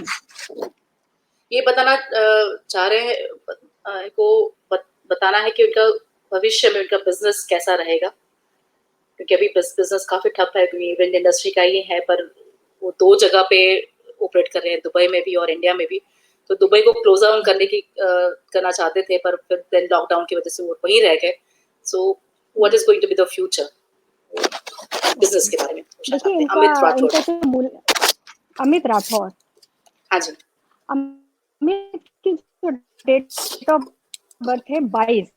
ये बताना चाह रहे हैं, को बताना है कि उनका भविष्य में उनका बिजनेस कैसा रहेगा, क्योंकि अभी बिजनेस काफी ठप है, क्योंकि इवेंट इंडस्ट्री का ये है, पर वो 2 जगह पे ऑपरेट कर रहे हैं, दुबई में भी और इंडिया में भी। तो दुबई को क्लोज डाउन करना चाहते थे, पर फिर देन लॉकडाउन की वजह से वो वहीं रह गए। So what is going to be the future, business के बारे में पूछना देखिए, चाहते हैं इनका अमित राठौड़। इनका जो मूल, अमित राठौर, हाँ जी। अमित की जो डेट ऑफ बर्थ है 22,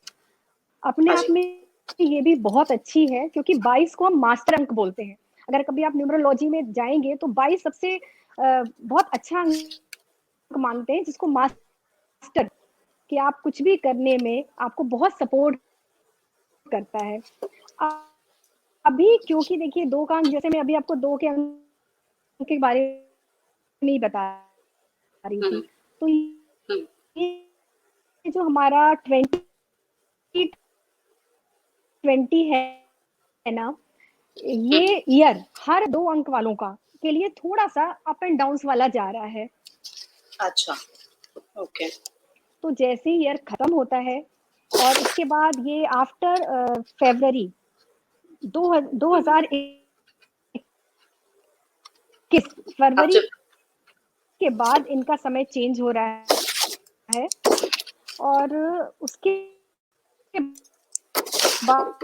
अपने हाँ आप जी। में ये भी बहुत अच्छी है, क्योंकि 22 को हम मास्टर अंक बोलते हैं। अगर कभी आप न्यूमरोलॉजी में जाएंगे तो 22 सबसे बहुत अच्छा अंक मानते हैं, जिसको मास्टर, कि आप कुछ भी करने में आपको बहुत सपोर्ट करता है। अभी क्योंकि देखिए 2 का अंक, जैसे मैं अभी आपको 2 के अंक के बारे में ही बता रही थी, हम्म। तो हम्म। ये जो हमारा 2020 है ना, हम्म। ये ईयर हर 2 अंक वालों का के लिए थोड़ा सा अप एंड डाउन वाला जा रहा है। अच्छा, ओके। तो जैसे ही ईयर खत्म होता है, और उसके बाद ये आफ्टर फरवरी 2021, आप फरवरी जब के बाद इनका समय चेंज हो रहा है। और उसके बाद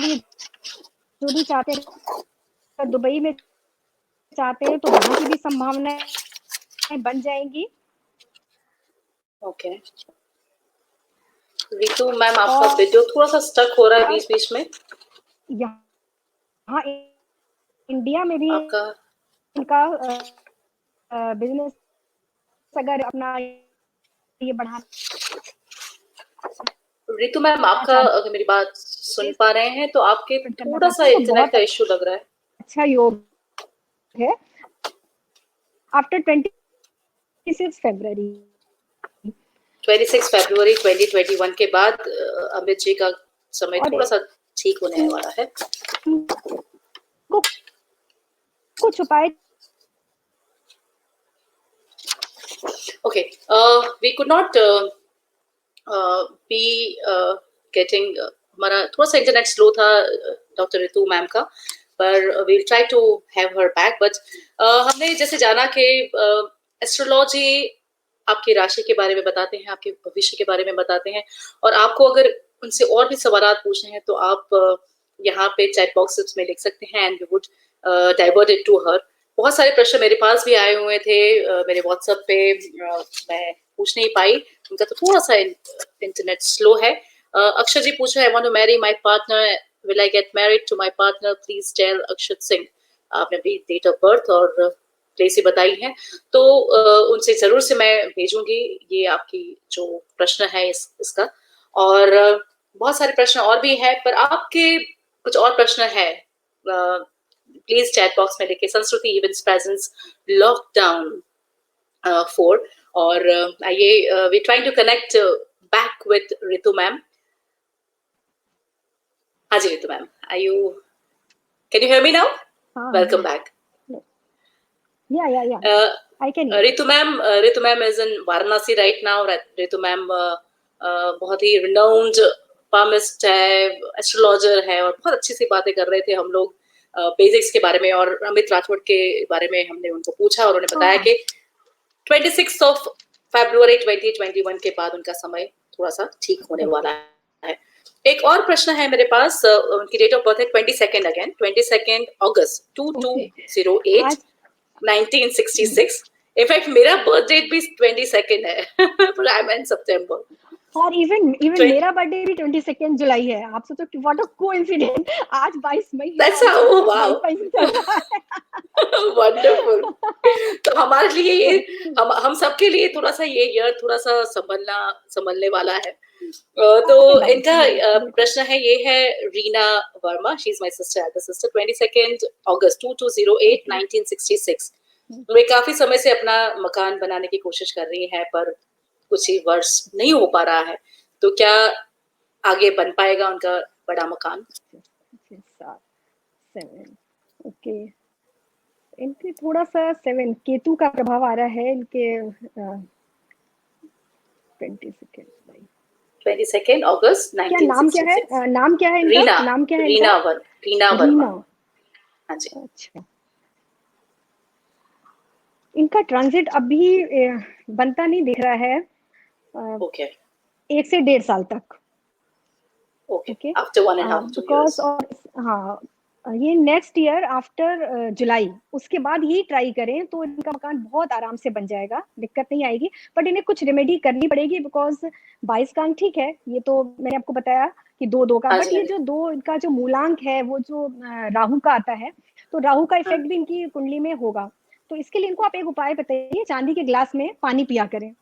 ये जो भी चाहते हैं, अगर दुबई में चाहते हैं तो वहां की भी संभावनाएं बन जाएंगी। ओके, रितु मैम, आपका और वीडियो थोड़ा सा स्टक हो रहा है बीच बीच में। यहाँ इंडिया में भी आपका उनका बिजनेस अगर अपना ये बढ़ाना रितु मैम, आपका चाहते अगर मेरी बात सुन पा रहे हैं तो आपके करना थोड़ा सा चाहते हैं तो इंटरनेट बहुत का इश्यू लग रहा है। अच्छा योग है। आफ्टर 26 फरवरी 26 फरवरी 2021 के बाद अमित जी का समय और थोड़ा सा ठीक होने वाला है। कुछ उपाय Okay, we could not be getting हमारा थोड़ा सा इंटरनेट स्लो था डॉक्टर रितु मैम का, पर we'll try to have her back. But हमने जैसे जाना कि एस्ट्रोलॉजी आपकी राशि के बारे में बताते हैं, आपके भविष्य के बारे में बताते हैं, और आपको अगर उनसे और भी सवाल पूछने हैं तो आप यहाँ पे चैट बॉक्स में लिख सकते हैं and we would divert it to her. बहुत सारे प्रश्न मेरे पास भी आए हुए थे मेरे व्हाट्सएप पे, मैं पूछ नहीं पाई, उनका तो थोड़ा सा इंटरनेट स्लो है। अक्षर जी पूछ रहे हैं, I want to marry my partner, will I get married to my partner, please tell Akshat Singh. आपने अपनी डेट ऑफ बर्थ और प्लेस ही बताई है, तो उनसे जरूर से मैं भेजूंगी ये आपकी जो प्रश्न है इसका। और बहुत सारे प्रश्न और भी है, पर आपके कुछ और प्रश्न है प्लीज चैट बॉक्स में लिखे संस्कृति इवेंट्स प्रेजेंस लॉकडाउन 4। और आइए we trying to connect back with Ritu ma'am. हाँ जी Ritu ma'am, are you, can you hear me now? Welcome back. Yeah I can Ritu ma'am is in Varanasi right now. Ritu ma'am बहुत ही renowned palmist है, astrologer है, और बहुत अच्छी सी बातें कर रहे थे हम लोग बेसिक्स के बारे में, और अमित राठौड़ के बारे में हमने उनको पूछा और उन्होंने बताया कि 26 ऑफ फरवरी 2021 के बाद उनका समय थोड़ा सा ठीक होने वाला है। एक और प्रश्न है मेरे पास, उनकी डेट ऑफ बर्थ है 22 अगेन 22 अगस्त 2208 1966। इनफैक्ट मेरा बर्थ डेट भी 22 है पर आई एम इन सितंबर। और इवन मेरा बर्थडे भी 22 जुलाई है। आप सोचो व्हाट अ कोइंसिडेंस, आज 22 मई है दैट्स और ओह वाओ, 22 मई चल रहा है। वंडरफुल। तो हमारे लिए ये हम सबके लिए थोड़ा सा ये ईयर थोड़ा सा संभलने वाला है। तो इनका प्रश्न है, ये है Reena Verma, she is my sister, Elder sister, 22 अगस्त 2208 1966। वे काफी समय से अपना मकान बनाने की कोशिश कर रही हैं, पर कुछ ही वर्ष नहीं हो पा रहा है, तो क्या आगे बन पाएगा उनका बड़ा मकान? 7 ओके, इनके थोड़ा सा 7 केतु का प्रभाव आ रहा है इनके 22 अगस्त क्या नाम क्या है 1966। नाम क्या है इनका रीना, नाम क्या है रीना वर्मा। रीना। हाँ जी। अच्छा, इनका ट्रांजिट अभी बनता नहीं दिख रहा है ओके 1 से 1.5 साल तक। Okay, after 1.5 to 2 because years। और हाँ, ये नेक्स्ट ईयर आफ्टर जुलाई उसके बाद ही ट्राई करें तो इनका मकान बहुत आराम से बन जाएगा, दिक्कत नहीं आएगी। बट इन्हें कुछ रेमेडी करनी पड़ेगी बिकॉज 22 का अंक ठीक है, ये तो मैंने आपको बताया कि 2 का, हाँ बट जी, हाँ ये जी। जो 2 इनका जो मूलांक है वो जो राहु का आता है, तो राहु का हाँ, इफेक्ट भी इनकी कुंडली में होगा। तो इसके लिए इनको आप एक उपाय बताइए, चांदी के ग्लास में पानी पिया करें,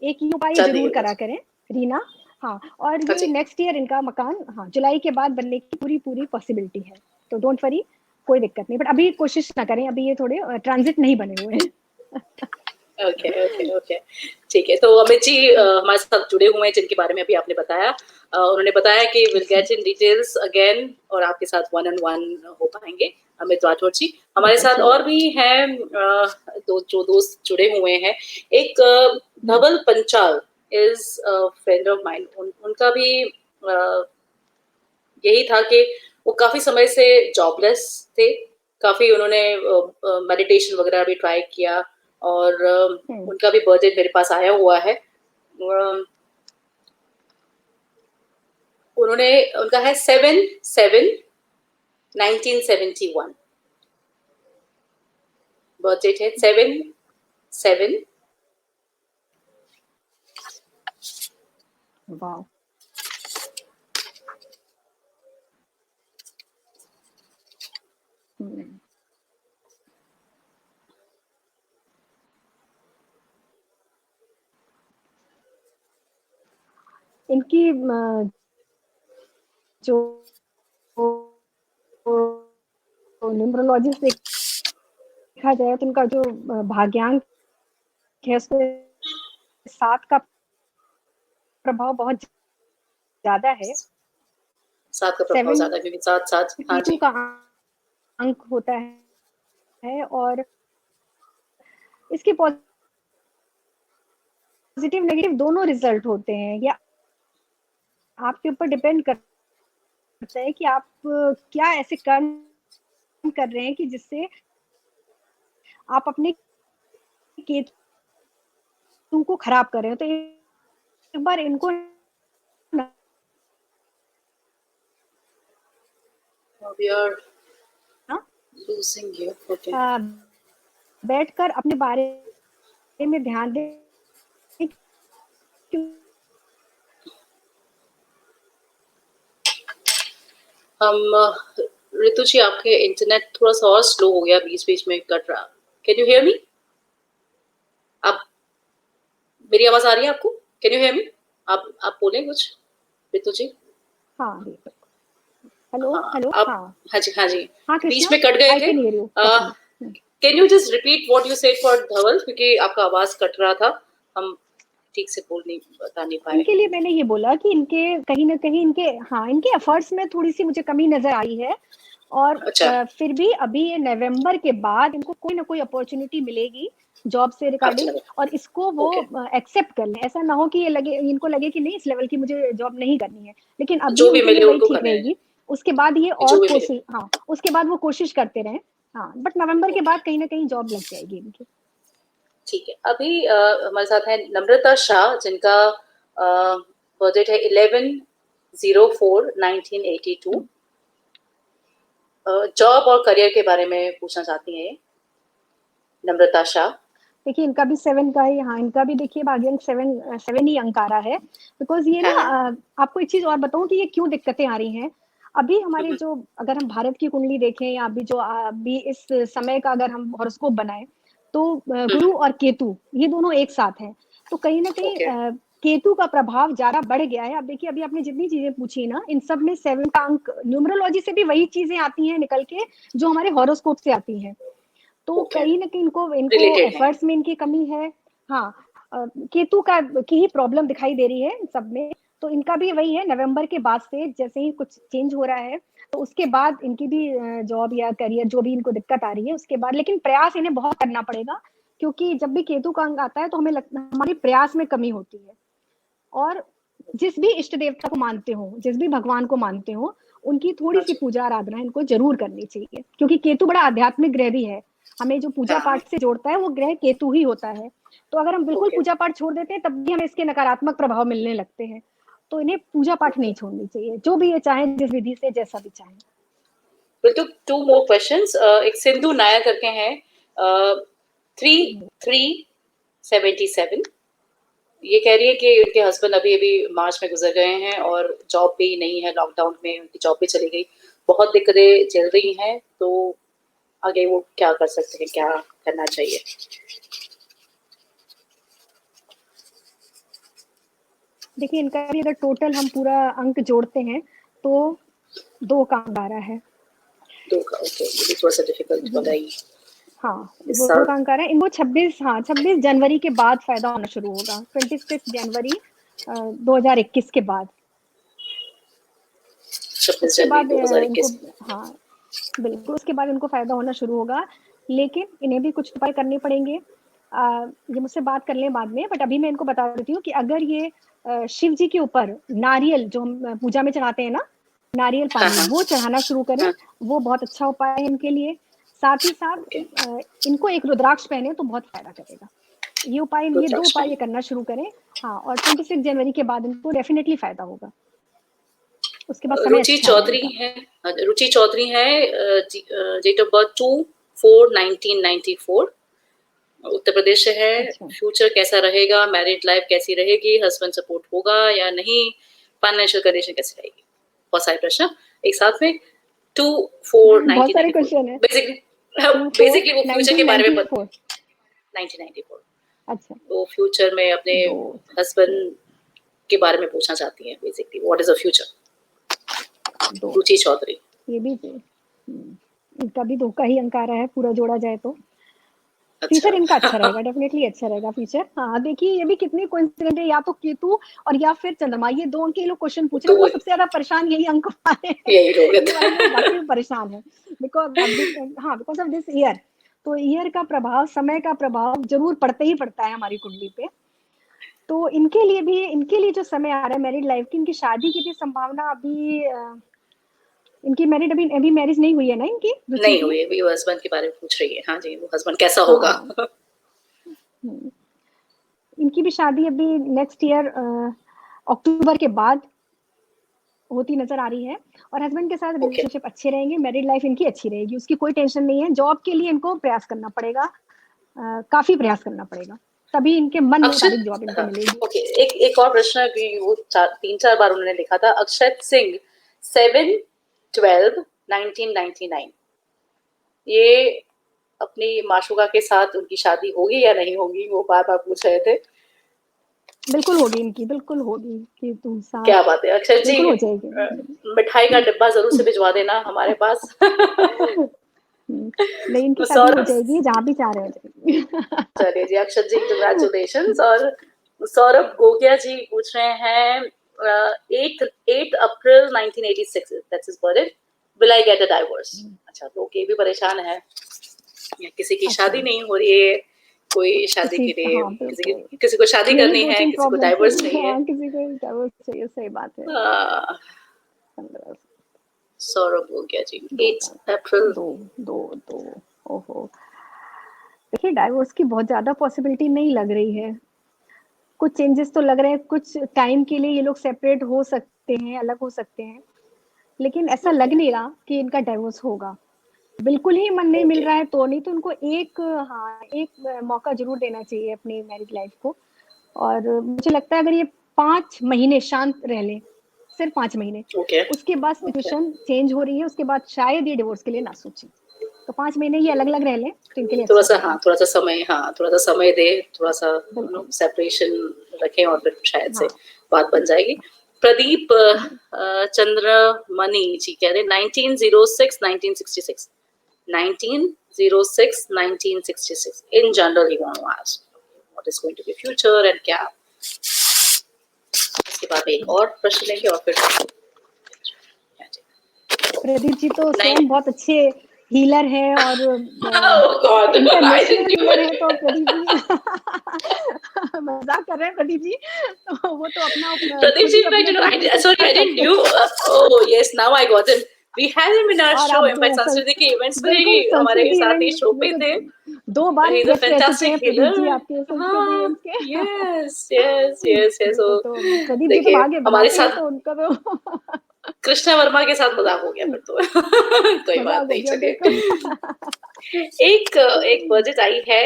एक ही उपाय चांदी जरूर के करा ग्लास। करें रीना। हाँ, और हाँ ये जी। नेक्स्ट ईयर इनका मकान हाँ जुलाई के बाद बनने की पूरी पॉसिबिलिटी है, तो डोंट वरी, कोई दिक्कत नहीं। बट अभी कोशिश ना करें, अभी ये थोड़े ट्रांजिट नहीं बने हुए हैं। ओके ओके ओके, ठीक है। तो अमित जी हमारे साथ जुड़े हुए हैं, जिनके बारे में अभी आपने बताया, उन्होंने बताया कि will get in details again और आपके साथ 1-on-1 हो पाएंगे। अमित राठौर जी हमारे साथ और भी हैं, जो दोस्त जुड़े हुए हैं। एक Dhaval Panchal is friend of mind, उनका भी यही था कि वो काफी समय से जॉबलेस थे, काफी उन्होंने मेडिटेशन वगैरह भी ट्राई किया, और उनका भी बर्थडे मेरे पास आया हुआ है। उन्होंने उनका है 7/7/1971, बर्थडे है 7/7। वाह, इनकी जो न्यूमरोलॉजिस्ट देखा जाए तो इनका जो भाग्यांक है उसमें 7 का प्रभाव बहुत ज्यादा है। 7 का प्रभाव 7 ज्यादा, क्योंकि 7 7 हाँ केतु जी का अंक होता है और इसके पॉजिटिव नेगेटिव दोनों रिजल्ट होते हैं। या आपके ऊपर डिपेंड करता है कि आप क्या ऐसे कर्म कर रहे हैं कि जिससे आप अपने केतु को खराब कर रहे हो। तो एक बार इनको वी आर ना लूजिंग यू। ओके, बैठकर अपने बारे में ध्यान दें। हम ऋतु जी, आपके इंटरनेट थोड़ा सा और स्लो हो गया, बीच बीच में कट रहा। कैन यू हियर मी? आप, मेरी आवाज आ रही है आपको? कैन यू हियर मी? आप बोलें कुछ ऋतु जी। हाँ हेलो हाँ हेलो आप, हाँ हाँ जी हाँ जी, हाँ बीच कृष्णा, में कट गए आई थे। Can hear you properly. Can you just repeat what you said for Dhaval, क्योंकि आपका आवाज कट रहा था, हम ठीक से बता नहीं पाए। इनके लिए मैंने ये बोला कि इनके कहीं ना कहीं इनके एफर्ट्स में थोड़ी सी मुझे कमी नजर आई है। और अच्छा, फिर भी अभी ये नवंबर के बाद इनको कोई ना कोई अपॉर्चुनिटी मिलेगी जॉब से आपको रिगार्डिंग। लगा? और इसको वो ओके, एक्सेप्ट कर लें। ऐसा ना हो कि इनको लगे कि नहीं इस लेवल की मुझे जॉब नहीं करनी है। लेकिन अभी जो भी उनके लिए मिले वही उनको ठीक करना है, रहेगी। उसके बाद ये जो और भी मिले। कोशिश, हाँ उसके बाद वो कोशिश करते रहे। हाँ बट नवंबर के बाद कहीं ना कहीं जॉब लग जाएगी इनकी। ठीक है, अभी हमारे साथ है नम्रता शाह, जिनका बजट है 11/04/1982। जॉब और करियर के बारे में पूछना चाहती हैं नम्रता शाह। देखिए इनका भी 7 का ही, हाँ इनका भी देखिए भाग्यांक 7 ही अंक आ रहा है। बिकॉज ये ना हाँ हाँ। आपको एक चीज और बताऊं कि ये क्यों दिक्कतें आ रही हैं। अभी हमारे हम्म, जो, अगर हम भारत की कुंडली देखें या अभी जो अभी इस समय का अगर हम हॉरोस्कोप बनाए तो हम्म, गुरु और केतु ये दोनों एक साथ हैं। तो कहीं ना कहीं ओके, केतु का प्रभाव ज्यादा बढ़ गया है। अब देखिए अभी आपने जितनी चीजें पूछी ना इन सब में 7 का अंक न्यूमरोलॉजी से भी वही चीजें आती हैं निकल के जो हमारे हॉरोस्कोप से आती हैं। तो ओके, कहीं ना कहीं इनको इनको रिलेटेड है। एफर्ट्स में इनकी कमी है। हाँ केतु का की ही प्रॉब्लम दिखाई दे रही है इन सब में। तो इनका भी वही है, नवंबर के बाद से जैसे ही कुछ चेंज हो रहा है तो उसके बाद इनकी भी जॉब या करियर जो भी इनको दिक्कत आ रही है उसके बाद, लेकिन प्रयास इन्हें बहुत करना पड़ेगा। क्योंकि जब भी केतु का अंक आता है तो हमें लगता है हमारी प्रयास में कमी होती है। और जिस भी इष्ट देवता को मानते हो, जिस भी भगवान को मानते हो, उनकी थोड़ी हाँ सी जी, पूजा आराधना इनको जरूर करनी चाहिए। क्योंकि केतु बड़ा आध्यात्मिक ग्रह भी है। हमें जो पूजा हाँ, पाठ से जोड़ता है वो ग्रह केतु ही होता है। तो अगर हम बिल्कुल ओके। पूजा पाठ छोड़ देते हैं तब भी हमें इसके नकारात्मक प्रभाव मिलने लगते हैं। तो इन्हें पूजा पाठ नहीं छोड़नी चाहिए, जो भी ये चाहें जिस विधि से जैसा भी चाहें। Will to two more questions. एक सिंधु नायर करके हैं, 3377। ये कह रही है कि उनके हस्बैंड अभी अभी मार्च में गुजर गए हैं और जॉब भी नहीं है, लॉकडाउन में उनकी जॉब भी चली गई, बहुत दिक्कतें चल रही हैं, तो आगे वो क्या कर सकते हैं, क्या करना चाहिए? देखिए इनका भी अगर टोटल हम पूरा अंक जोड़ते हैं तो 2 का अंक आ रहा है। दो का, ओके, ये भी थोड़ा सा डिफिकल्ट हो रहा है हाँ इस वो साल। काम कर रहे हैं। इनको 26 जनवरी के बाद फायदा होना शुरू होगा। 26 जनवरी 2021 के बाद। 26 उसके जनवरी बाद इनको, 2021 हाँ बिल्कुल उसके बाद इनको फायदा होना शुरू होगा। लेकिन इन्हें भी कुछ उपाय करने पड़ेंगे। ये मुझसे बात कर लें बाद में, बट अभी मैं इनको बता देती हूँ कि अगर ये शिव जी के ऊपर नारियल जो हम पूजा में चढ़ाते हैं ना, नारियल हाँ पानी हाँ वो चढ़ाना शुरू करें। हाँ, वो बहुत अच्छा उपाय है इनके लिए। साथ ही साथ ओके। इनको एक रुद्राक्ष पहने तो बहुत फायदा करेगा। ये 2 रुद्राक्ष उपाय में, ये करना शुरू करें। हाँ और 26 जनवरी के बाद इनको डेफिनेटली फायदा होगा। उसके बाद समय रुचि अच्छा है चौधरी इनका। है। रुचि चौधरी है, date of birth 2/4/1994, Uttar Pradesh से है। अच्छा फ्यूचर कैसा रहेगा, मैरिड लाइफ कैसी रहेगी, हस्बैंड सपोर्ट होगा या नहीं, फाइनेंशियल कंडीशन कैसी रहेगी? बहुत सारे प्रश्न एक साथ में। टू फोर बहुत नाइनटीन सारे नाइनटी फोर क्वेश्चन है। बेसिकली, 2 4 बेसिकली वो फ्यूचर के बारे में 1994। 1994, अच्छा वो फ्यूचर में अपने 2 हस्बैंड के बारे में पूछना चाहती हैं basically, what is the future? दो, रुचि चौधरी। ये भी इनका भी 2 का ही अंक आ रहा है, पूरा जोड़ा जाए तो। अच्छा फ्यूचर इनका अच्छा रहेगा, डेफिनेटली अच्छा रहेगा फ्यूचर। हाँ देखिए, ये भी कितनी कोइंसिडेंट है, या तो केतु और या फिर चंद्रमा, ये 2 अंक के लोग क्वेश्चन पूछ रहे हैं। तो वो सबसे ज्यादा परेशान यही अंक वाले हैं, यही लोग ये वाले लोग वाकई परेशान है, बिकॉज हाँ, बिकॉज ऑफ दिस ईयर। तो ईयर का प्रभाव, समय का प्रभाव जरूर पड़ता ही पड़ता है हमारी कुंडली पे। तो इनके लिए जो समय आ रहा है मैरिड लाइफ की, इनकी शादी की भी संभावना अभी इनकी मैरिड अभी मैरिज नहीं हुई है ना इनकी, रुचि नहीं की? हुई, अभी वो हस्बैंड के बारे में पूछ रही है। हाँ जी, वो हस्बैंड कैसा होगा? हाँ, इनकी भी शादी अभी नेक्स्ट ईयर अक्टूबर के बाद होती नजर आ रही है। और हस्बैंड के साथ ओके रिलेशनशिप अच्छे रहेंगे, मैरिड लाइफ इनकी अच्छी रहेगी, उसकी कोई टेंशन नहीं है। जॉब के लिए इनको प्रयास करना पड़ेगा, काफी प्रयास करना पड़ेगा, तभी इनके मन मुताबिक अक्षत, जॉब इनको हाँ मिलेगी। ओके, एक और प्रश्न है कि वो 3-4 बार उन्होंने लिखा था, अक्षत सिंह 7/12/1999, ये अपनी माशुका के साथ उनकी शादी होगी या नहीं होगी, वो बार बार पूछ रहे थे। बिल्कुल होगी इनकी, बिल्कुल होगी, कि तुम साथ क्या बात है अक्षत जी, बिल्कुल हो जाएगी। मिठाई का डिब्बा जरूर से भिजवा देना हमारे पास। नहीं, इनकी शादी हो सौरभ, जाएगी, जहाँ भी चाह रहे हो जाएगी। चलिए जी, अक्षत जी कंग्रेचुलेशन। और सौरभ गोगिया जी पूछ रहे हैं 8 अप्रैल 1986, that's his birthday, will I get a divorce? अच्छा, तो ये भी परेशान है, या किसी की अच्छा, शादी नहीं हो रही है, कोई शादी किसी, के लिए हाँ बिल्कुल, किसी को शादी यही करनी दो है, तीन किसी को प्रॉब्लम्स डाइवोर्स है। चाहिए। हाँ, किसी को डाइवोर्स चाहिए, सही बात है। आ, 15 सौरभ गोगिया जी 2 8 अप्रैल। 2 2 2, ओहो, देखिए डाइवोर्स की बहुत ज्यादा पॉसिबिलिटी नहीं लग रही है। कुछ चेंजेस तो लग रहे हैं, कुछ टाइम के लिए ये लोग सेपरेट हो सकते हैं, अलग हो सकते हैं, लेकिन ऐसा लग नहीं रहा कि इनका डाइवोर्स होगा। बिल्कुल ही मन नहीं मिल ओके, रहा है तो नहीं, तो उनको एक मौका जरूर देना चाहिए अपनी मैरिड लाइफ को। और मुझे लगता है अगर ये 5 महीने शांत रह ले, सिर्फ 5 महीने, ओके, उसके बाद ओके, सिचुएशन चेंज हो रही है, उसके बाद शायद ये डिवोर्स के लिए ना सोचे। तो 5 महीने ये अलग अलग रह लें तो इनके लिए थोड़ा अच्छा सा, हाँ रहेगा। थोड़ा सा समय, हाँ थोड़ा सा समय दे, थोड़ा सा बिल्कुल, सेपरेशन रखें, और फिर शायद से हाँ। बात बन जाएगी। प्रदीप चंद्रमणि जी कह रहे 1906-1966, 1906-1966 in general he want to ask what is going to be future and क्या। इसके बाद एक और प्रश्न लेंगे और फिर प्रदीप जी तो नाइन। स्वयं बहुत अच्छे हीलर है, और Oh God, I international didn't do healer it. है तो प्रदीप जी। मजाक कर रहे हैं प्रदीप जी, तो वो तो अपना Pradeep खुद ji, ही in fact, अपने ऊपर I, कुछ sorry, कर I didn't सकते knew. हैं। Oh, yes, now I got him. We had him in our और show. आप In fact, संस्कृति के events में बिल्कुल ही हमारे संस्कृति साथ ही इवेंट शो में पे थे. तो 2 बार He's a गेस्ट रह चुके fantastic हैं प्रदीप healer. जी आपके संस्कृति हाँ, इवेंट के। yes, yes, yes, yes. बिल्कुल, So, तो प्रदीप जी तो देखिए, भागे हमारे बनाते हैं, साथ तो उनका तो कृष्णा वर्मा के साथ मजाक हो गया फिर तो. कोई बात मजाक हो नहीं, गया, चलिए. बिल्कुल। एक बजट आई है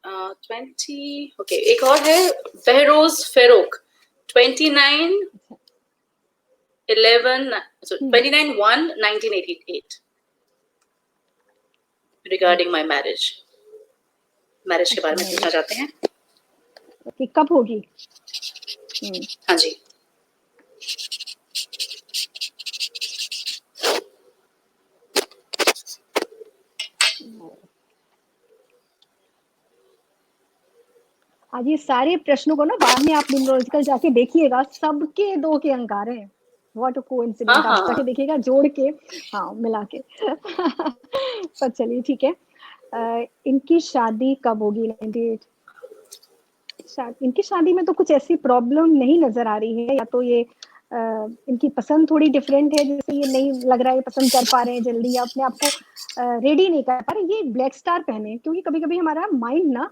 20, ओके, एक और है Behroz Ferok 29 11 so 29/1/1988 regarding my marriage के बारे अच्छा, में पूछना मैरिज चाहते हैं. कि कब होगी? हाँ जी. आज ये सारे प्रश्नों को ना बाद में आप न्यूमरोलॉजिकल जाके देखिएगा, सबके 2 के अंक आ रहे हैं। व्हाट अ हाँ कोइंसिडेंट, आप हाँ, जाके देखिएगा जोड़ के, हाँ मिला के। पर चलिए ठीक है। इनकी शादी कब होगी? 98। इनकी शादी में तो कुछ ऐसी प्रॉब्लम नहीं नजर आ रही है, या तो ये इनकी पसंद थोड़ी डिफरेंट है, जैसे ये नहीं लग रहा है ये पसंद कर पा रहे हैं जल्दी, या अपने आप को रेडी नहीं कर पा रहे। ये ब्लैक स्टार पहने, क्योंकि कभी कभी हमारा माइंड ना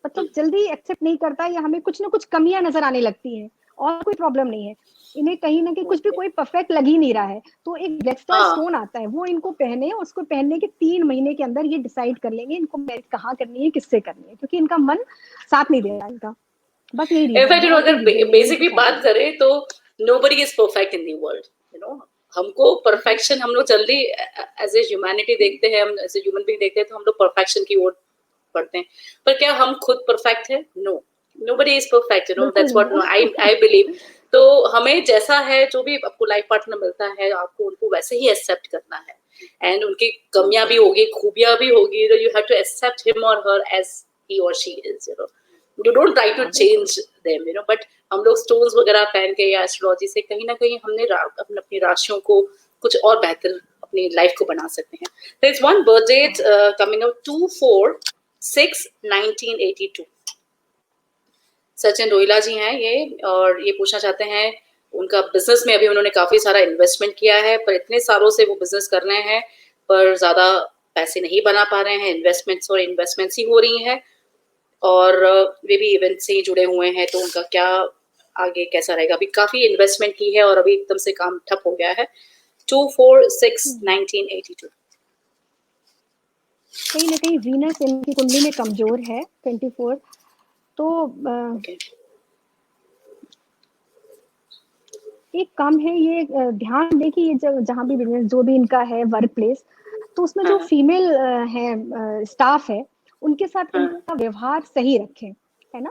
मतलब जल्दी एक्सेप्ट नहीं करता, या हमें कुछ ना कुछ कमियां नजर आने लगती हैं, और कोई प्रॉब्लम नहीं है। इन्हें कहीं ना कहीं कुछ भी कोई परफेक्ट लग ही नहीं रहा है, तो एक ब्लैक स्टार हाँ स्टोन आता है, वो इनको पहने, और उसको पहनने के 3 महीने के अंदर ये डिसाइड कर लेंगे इनको मैरिज कहाँ करनी है, किससे करनी है, क्योंकि इनका मन साथ नहीं दे रहा इनका। बस यही रीजन इनफैक्ट है, और अगर कोई रीजन नहीं है बेसिक इनकी भी शादी बात में। करें तो nobody is perfect in the world, you know. हमको परफेक्शन, हम लोग जल्दी एज ए ह्यूमैनिटी देखते हैं, हम एज ए ह्यूमन बीइंग देखते हैं, तो हम लोग परफेक्शन की ओर पढ़ते हैं, पर क्या हम खुद परफेक्ट है? No, nobody is perfect, you know, बिल्कुल that's what नहीं। I believe. तो हमें जैसा है, जो भी आपको लाइफ पार्टनर मिलता है, आपको उनको वैसे ही एक्सेप्ट करना है, एंड उनकी कमियां भी होगी, खूबियां भी होगी, you have to accept him or her as he or she is, you know, you don't try to हाँ बिल्कुल। Change them, you know, but हम लोग स्टोन्स वगैरह पहन के या एस्ट्रोलॉजी से कहीं ना कहीं हमने अपनी राशियों को कुछ और बेहतर अपनी लाइफ को बना सकते हैं. There is one birth date coming up 24/6/1982. Sachin Rohila ji हैं ये, और ये पूछना चाहते हैं, उनका बिजनेस में अभी उन्होंने काफी सारा इन्वेस्टमेंट किया है, पर इतने सालों से वो बिजनेस कर रहे हैं, पर ज्यादा पैसे नहीं बना पा रहे हैं, इन्वेस्टमेंट्स ही हो रही हैं, और वे भी इवेंट से ही जुड़े हुए हैं, तो उनका क्या आगे कैसा रहेगा? अभी काफी इन्वेस्टमेंट की है और अभी एकदम से काम ठप हो गया है. 24/6/1982. कहीं ना कहीं वीनस इनकी कुंडली में कमजोर है 24, तो Okay. एक काम है ये, ध्यान दें कि ये जहाँ भी बिजनेस जो भी इनका है वर्क प्लेस, तो उसमें जो हाँ, फीमेल है स्टाफ है, उनके साथ हाँ, इनका व्यवहार सही रखें, है ना।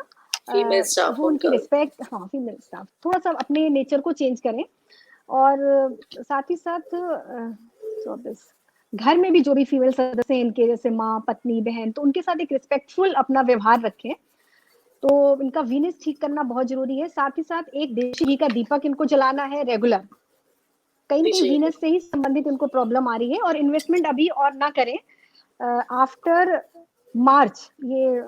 फीमेल स्टाफ वो उनकी उनका. रिस्पेक्ट, हाँ फीमेल स्टाफ थोड़ा सा अपने नेचर को चेंज करें, और साथ ही साथ घर में भी जो भी फीमेल सदस्य हैं इनके, जैसे माँ, पत्नी, बहन, तो उनके साथ एक रिस्पेक्टफुल अपना व्यवहार रखें। तो इनका वीनस ठीक करना बहुत जरूरी है। साथ ही साथ एक देशी घी का दीपक इनको जलाना है रेगुलर। कहीं ना कहीं जी. वीनस से ही संबंधित इनको प्रॉब्लम आ रही है, और इन्वेस्टमेंट अभी और ना करें। आफ्टर मार्च, ये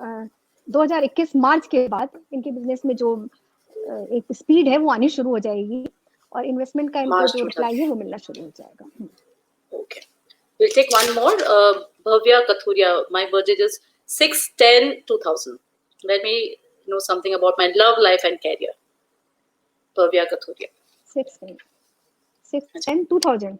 2021 मार्च के बाद इनके बिजनेस में जो एक स्पीड है वो आनी शुरू हो जाएगी, और इन्वेस्टमेंट का इनको मार्च जो 2000. रिप्लाई है वो मिलना शुरू हो जाएगा। Okay. We'll take one more. Bhavya Kathuria. My birthday is 6/10/2000. Let me know something about my love life and career. Bhavya Kathuria. 6/10/2000।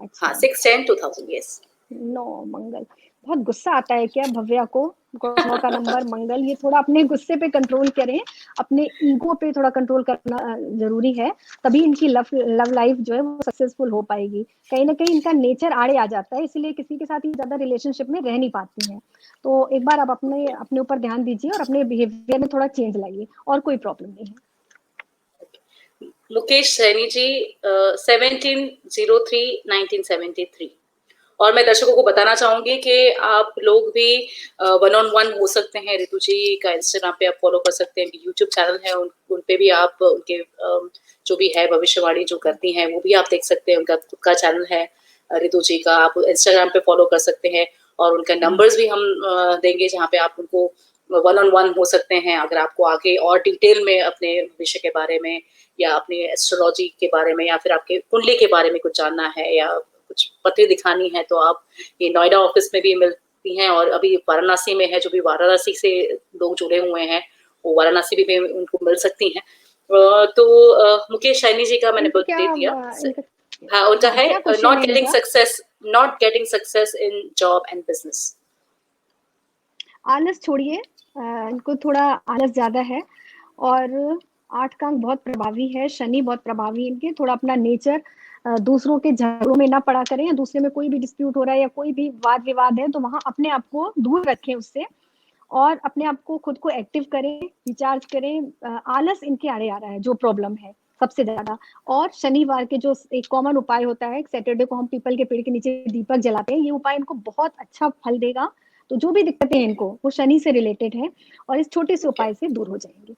हाँ, अच्छा, 6/10/2000. Yes. 9 मंगल। बहुत गुस्सा आता है क्या भव्या को? 9 का नंबर मंगल, ये थोड़ा अपने गुस्से पे कंट्रोल करें, अपने ईगो पे थोड़ा कंट्रोल करना जरूरी है, तभी इनकी लव लाइफ जो है वो सक्सेसफुल हो पाएगी। कहीं ना कहीं इनका नेचर आड़े आ जाता है, इसलिए किसी के साथ ही ज्यादा रिलेशनशिप में रह नहीं पाती हैं। तो एक बार आप अपने अपने ऊपर ध्यान दीजिए और अपने बिहेवियर में थोड़ा चेंज लाइए, और कोई प्रॉब्लम नहीं है। मुकेश सैनी जी, 17/03/1973. और मैं दर्शकों को बताना चाहूंगी कि आप लोग भी 1-on-1 हो सकते हैं. रितु जी का इंस्टाग्राम पे आप फॉलो कर सकते हैं, यूट्यूब चैनल है, उन पे भी आप उनके जो भी है भविष्यवाणी जो करती हैं वो भी आप देख सकते हैं. उनका खुद का चैनल है रितु जी का, आप इंस्टाग्राम पे फॉलो कर सकते हैं, और उनका नंबर्स भी हम देंगे जहाँ पे आप उनको 1-on-1 हो सकते हैं. अगर आपको आगे और डिटेल में अपने भविष्य के बारे में, या अपनी एस्ट्रोलॉजी के बारे में, या फिर आपके कुंडली के बारे में कुछ जानना है, या कुछ पत्र दिखानी है, तो आप ये नोएडा ऑफिस में भी मिलती हैं, और अभी वाराणसी में है, जो भी वाराणसी से लोग जुड़े हुए हैं वो वाराणसी भी उनको मिल सकती हैं. तो मुकेश सैनी जी का मैंने इनका बर्थ क्या दे दिया. इनका हाँ, उनका है क्या क्वेश्चन है इनका? Not getting success in job and business. आलस छोड़िए, इनको थोड़ा आलस ज्यादा है, और 8 का अंक बहुत प्रभावी है, शनि बहुत प्रभावी इनके। थोड़ा अपना नेचर दूसरों के झगड़ों में ना पड़ा करें, या दूसरे में कोई भी डिस्प्यूट हो रहा है या कोई भी वाद विवाद है तो वहां अपने आप को दूर रखें उससे, और अपने आप को खुद को एक्टिव करें, रिचार्ज करें। आलस इनके आड़े आ रहा है जो प्रॉब्लम है सबसे ज्यादा। और शनिवार के जो एक कॉमन उपाय होता है, सैटरडे को हम पीपल के पेड़ के नीचे दीपक जलाते हैं, ये उपाय इनको बहुत अच्छा फल देगा। तो जो भी दिक्कतें हैं इनको वो शनि से रिलेटेड है, और इस छोटे से उपाय से दूर हो जाएंगे।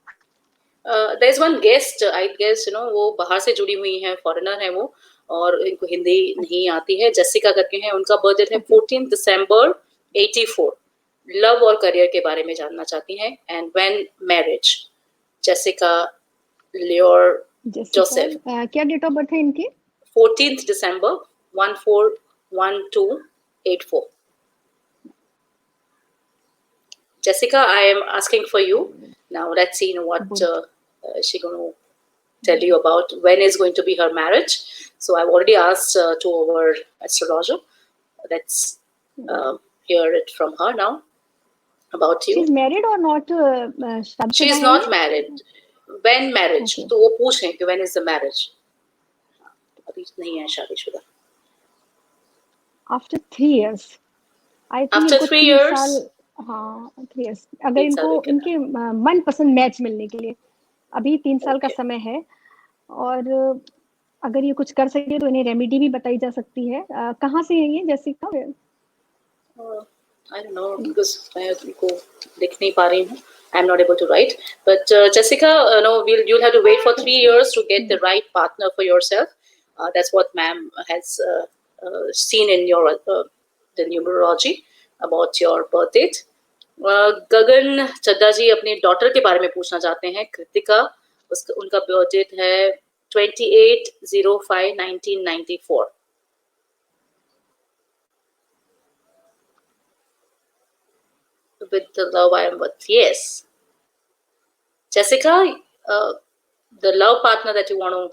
There is one guest, I guess you know, वो बाहर से जुड़ी हुई हैं, फॉरेनर है वो, और इनको हिंदी नहीं आती है. जेसिका करके हैं, उनका बर्थडे है 14 दिसंबर 84. लव और करियर के बारे में जानना चाहती हैं, and when marriage. Jessica लियोर Joseph. क्या डेट ऑफ बर्थ है इनकी? 14 December 14/12/84. Jessica, I am asking for you now. Let's see what she going to tell you about when is going to be her marriage. So I've already asked to our astrologer. Let's hear it from her now about you. She's married or not? She is not married. When marriage? तो वो पूछ रहे हैं कि when is the marriage? अभी नहीं है शादीशुदा. After 3 years. I think After इनको 3 3 years. साल हाँ 3 इयर्स, अगर 3 साल इनको वेट करना इनके मन पसंद मैच मिलने के लिए अभी 3 साल का ओके समय है। और अगर ये कुछ कर सके तो इन्हें रेमेडी भी बताई जा सकती है। कहाँ से है ये Jessica? I don't know because मैं उनको लिख नहीं पा रही हूँ। I'm not able to write. But Jessica, no, you'll have to wait for 3 years to get the right partner for yourself. That's what ma'am has seen in your the numerology about your birth date. गगन चड्डा जी अपनी daughter के बारे में पूछना चाहते हैं, कृतिका। उसका उनका birth date है 28/05/1994 with the love I am with. Yes. Jessica, the love partner that you want to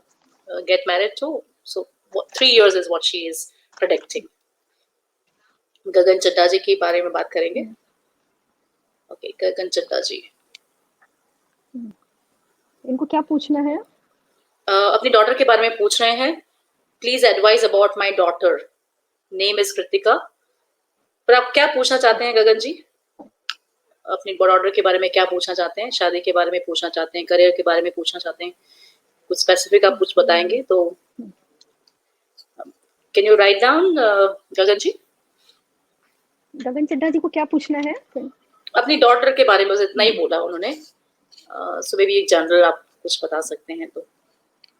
get married to, so 3 years is what she is predicting. गगन चड्डा जी के बारे में बात करेंगे। ओके, गगन चड्डा जी इनको क्या पूछना है? अपनी डॉटर के बारे में पूछ रहे हैं। Please advice about my daughter, name is Kritika. पर आप क्या पूछना चाहते हैं गगन जी? अपनी डॉटर के बारे में क्या पूछना चाहते हैं? शादी के बारे में पूछना चाहते हैं, करियर के बारे में पूछना चाहते हैं? कुछ स्पेसिफिक आप कुछ बताएंगे तो कैन यू राइट डाउन गगन जी? गगन चड्डा जी को क्या पूछना है? अपनी डॉटर के बारे में बस इतना ही बोला उन्होंने। सो मे बी एक जनरल आप कुछ बता सकते हैं तो।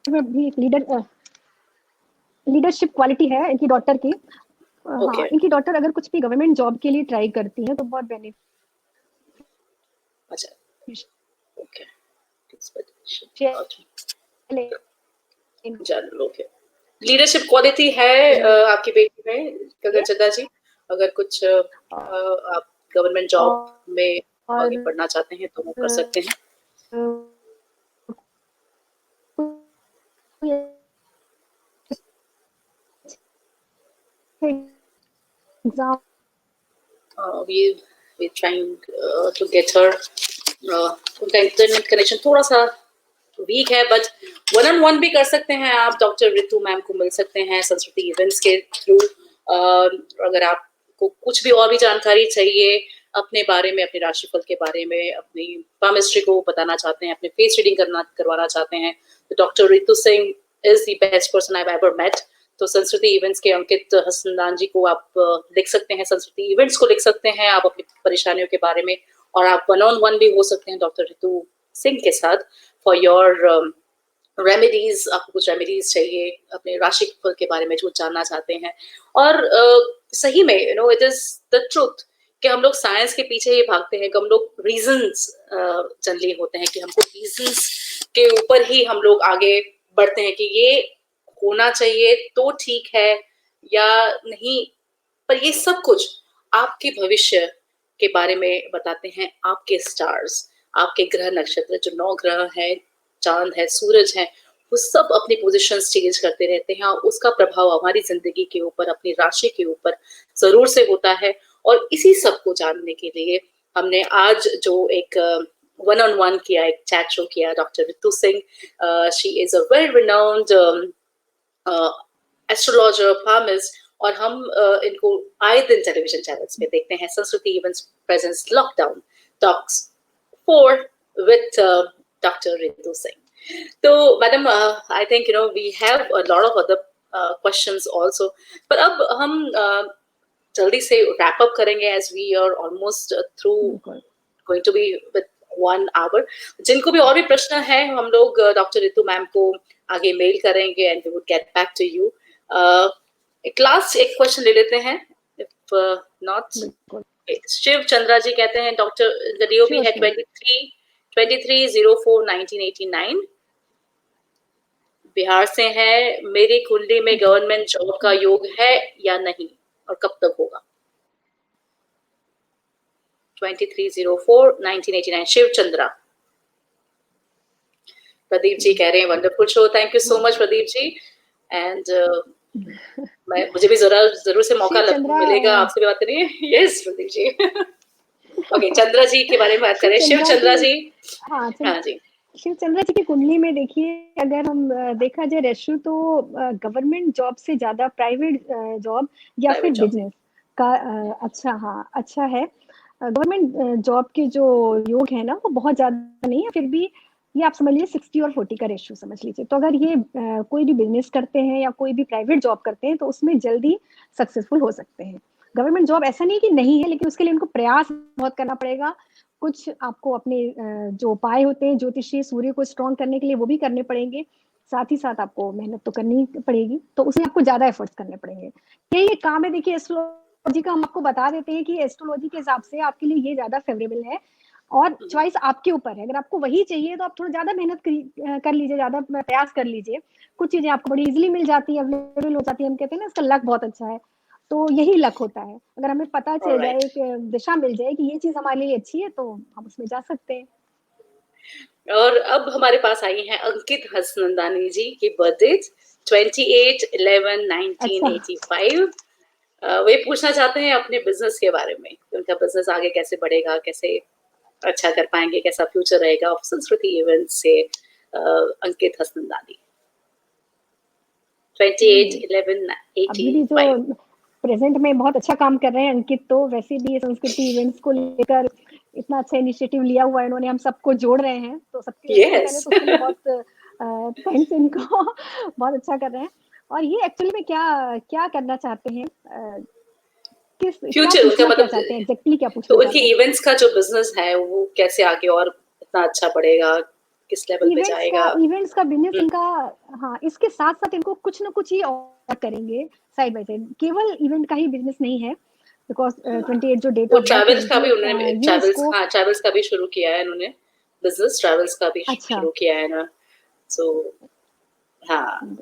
भी एक लीडरशिप क्वालिटी है इनकी डॉटर की। Okay. हाँ, इनकी डॉटर अगर कुछ भी गवर्नमेंट जॉब के लिए ट्राई करती है तो बहुत बेनिफिट। अच्छा, okay, general okay. Leadership quality है आपकी बेटी में गगन चड्डा जी। अगर कुछ आप गवर्नमेंट जॉब में आगे बढ़ना चाहते हैं तो वो कर सकते हैं। Exam we trying to get her उनका इंटरनेट कनेक्शन थोड़ा सा वीक है, बट 1-on-1 भी कर सकते हैं आप। डॉक्टर रितु मैम को मिल सकते हैं संस्कृति इवेंट्स के थ्रू। अगर आपको कुछ भी और भी जानकारी चाहिए अपने बारे में, अपने राशिफल के बारे में, अपनी पामिस्ट्री को बताना चाहते हैं, अपने फेस रीडिंग करवाना चाहते हैं, तो doctor Ritu Singh is the best person I have ever met. तो संस्कृति इवेंट्स के अंकित हसनदान जी को आप लिख सकते हैं, संस्कृति इवेंट्स को लिख सकते हैं आप अपनी परेशानियों के बारे में, और आप 1-on-1 भी हो सकते हैं डॉक्टर रितु सिंह के साथ फॉर योर रेमेडीज। आपको कुछ रेमेडीज चाहिए अपने राशिफल के बारे में जो जानना चाहते हैं। और सही में इट इज द ट्रुथ कि हम लोग साइंस के पीछे ही भागते हैं, कि हम लोग रीजंस जनरली होते हैं कि हमको रीजंस के ऊपर ही हम लोग आगे बढ़ते हैं कि ये होना चाहिए तो ठीक है या नहीं। पर ये सब कुछ आपके भविष्य के बारे में बताते हैं आपके स्टार्स, आपके ग्रह नक्षत्र, जो 9 ग्रह हैं, चांद है, सूरज है, वो सब अपनी पोजीशंस चेंज करते रहते हैं और उसका प्रभाव हमारी जिंदगी के ऊपर, अपनी राशि के ऊपर जरूर से होता है। और इसी सब को जानने के लिए हमने आज जो एक 1-on-1 किया, एक चैट शो किया doctor Ritu Singh. She is a well renowned astrologer, palmist, और हम इनको आए दिन टेलीविजन चैनल्स पे देखते हैं। Sanskriti events presents lockdown talks 4 with doctor Ritu Singh. तो madam I think we have a lot of other questions also, पर अब हम जल्दी से रैप अप करेंगे as we are almost through going to be with 1 hour। जिनको भी और भी प्रश्न है हम लोग डॉक्टर रितु मैम को आगे मेल करेंगे and we would get back to you. एक लास्ट एक क्वेश्चन ले लेते हैं इफ नॉट। शिव चंद्रा जी कहते हैं डॉक्टर द डीओपी है 23/04/1989, बिहार से है, मेरी कुंडली में गवर्नमेंट जॉब का योग है या नहीं और कब तक होगा? 23/04/1989 शिव चंद्रा। प्रदीप जी कह रहे हैं wonderful show, thank you so much Pradeep ji. And मुझे भी जरूर से मौका मिलेगा आपसे भी बात करनी है। यस प्रदीप जी। ओके, चंद्रा जी के बारे में बात करें। शिव चंद्रा जी। हाँ जी, शिव चंद्रा जी की कुंडली में देखिए, अगर हम देखा जाए रेशो तो गवर्नमेंट जॉब से ज्यादा प्राइवेट जॉब या फिर बिजनेस का अच्छा, हाँ अच्छा है। गवर्नमेंट जॉब के जो योग है ना वो बहुत ज्यादा नहीं है, फिर भी ये आप समझ लीजिए 60 और 40 का रेशियो समझ लीजिए। तो अगर ये कोई भी बिजनेस करते हैं या कोई भी प्राइवेट जॉब करते हैं तो उसमें जल्दी सक्सेसफुल हो सकते हैं। गवर्नमेंट जॉब ऐसा नहीं कि नहीं है, लेकिन उसके लिए उनको प्रयास बहुत करना पड़ेगा। कुछ आपको अपने जो उपाय होते हैं ज्योतिषीय सूर्य को स्ट्रॉन्ग करने के लिए वो भी करने पड़ेंगे, साथ ही साथ आपको मेहनत तो करनी पड़ेगी, तो उसमें आपको ज्यादा एफर्ट्स करने पड़ेंगे। यही काम है। देखिए एस्ट्रोलॉजी का हम आपको बता देते हैं कि एस्ट्रोलॉजी के हिसाब से आपके लिए ये ज्यादा फेवरेबल है, और चॉइस आपके ऊपर है। अगर आपको वही चाहिए तो आप थोड़ा ज्यादा मेहनत कर लीजिए, ज्यादा प्रयास कर लीजिए। कुछ चीजें आपको बड़ी इजीली मिल जाती है, अवेलेबल हो जाती है। हम कहते हैं ना इसका लक बहुत अच्छा है, तो यही लक होता है। अगर हमें पता चल ऑलराइट। जाए, एक दिशा मिल जाए कि ये चीज हमारे लिए अच्छी है, तो हम उसमें जा सकते हैं। और अब हमारे पास आई हैं अंकित हसनंदानी जी की बर्थडे 28/11/1985। वे पूछना चाहते हैं अपने बिजनेस के बारे में, कि उनका बिजनेस आगे कैसे बढ़ेगा, कैसे अच्छा कर पाएंगे, कैसा फ्यूचर रहेगा संस्कृति इवेंट से। अंकित हसनंदानी अभी भी 28/11/85। जो प्रेजेंट में बहुत अच्छा काम कर रहे हैं अंकित, तो वैसे भी ये संस्कृति इवेंट्स को लेकर इतना अच्छा इनिशिएटिव लिया हुआ है इन्होंने, हम सबको जोड़ रहे हैं, तो सबसे पहले यस। तो उसके लिए बहुत थैंक्स इनको। बहुत अच्छा कर रहे हैं। और ये एक्चुअली में क्या क्या करना चाहते हैं, किस क्या फ्यूचर उनका पूछना क्या मतलब, चाहते हैं, एग्जैक्टली क्या तो पूछना उनके चाहते हैं? इवेंट्स का जो बिजनेस है वो कैसे आगे और इतना अच्छा बढ़ेगा, किस लेवल पे जाएगा। इवेंट्स का बिजनेस इनका, हाँ, इसके साथ साथ इनको कुछ ना कुछ ही और करेंगे साइड बाय साइड। केवल इवेंट का ही बिजनेस नहीं है, बिकॉज 28 जो डेट वो ऑफ बर्थ है ट्रैवल्स का इनकी, भी उन्होंने, ये ट्रैवल्स, इसको हाँ ट्रैवल्स का भी शुरू किया है इन्होंने, बिजनेस ट्रैवल्स का भी अच्छा शुरू किया है ना। सो हाँ,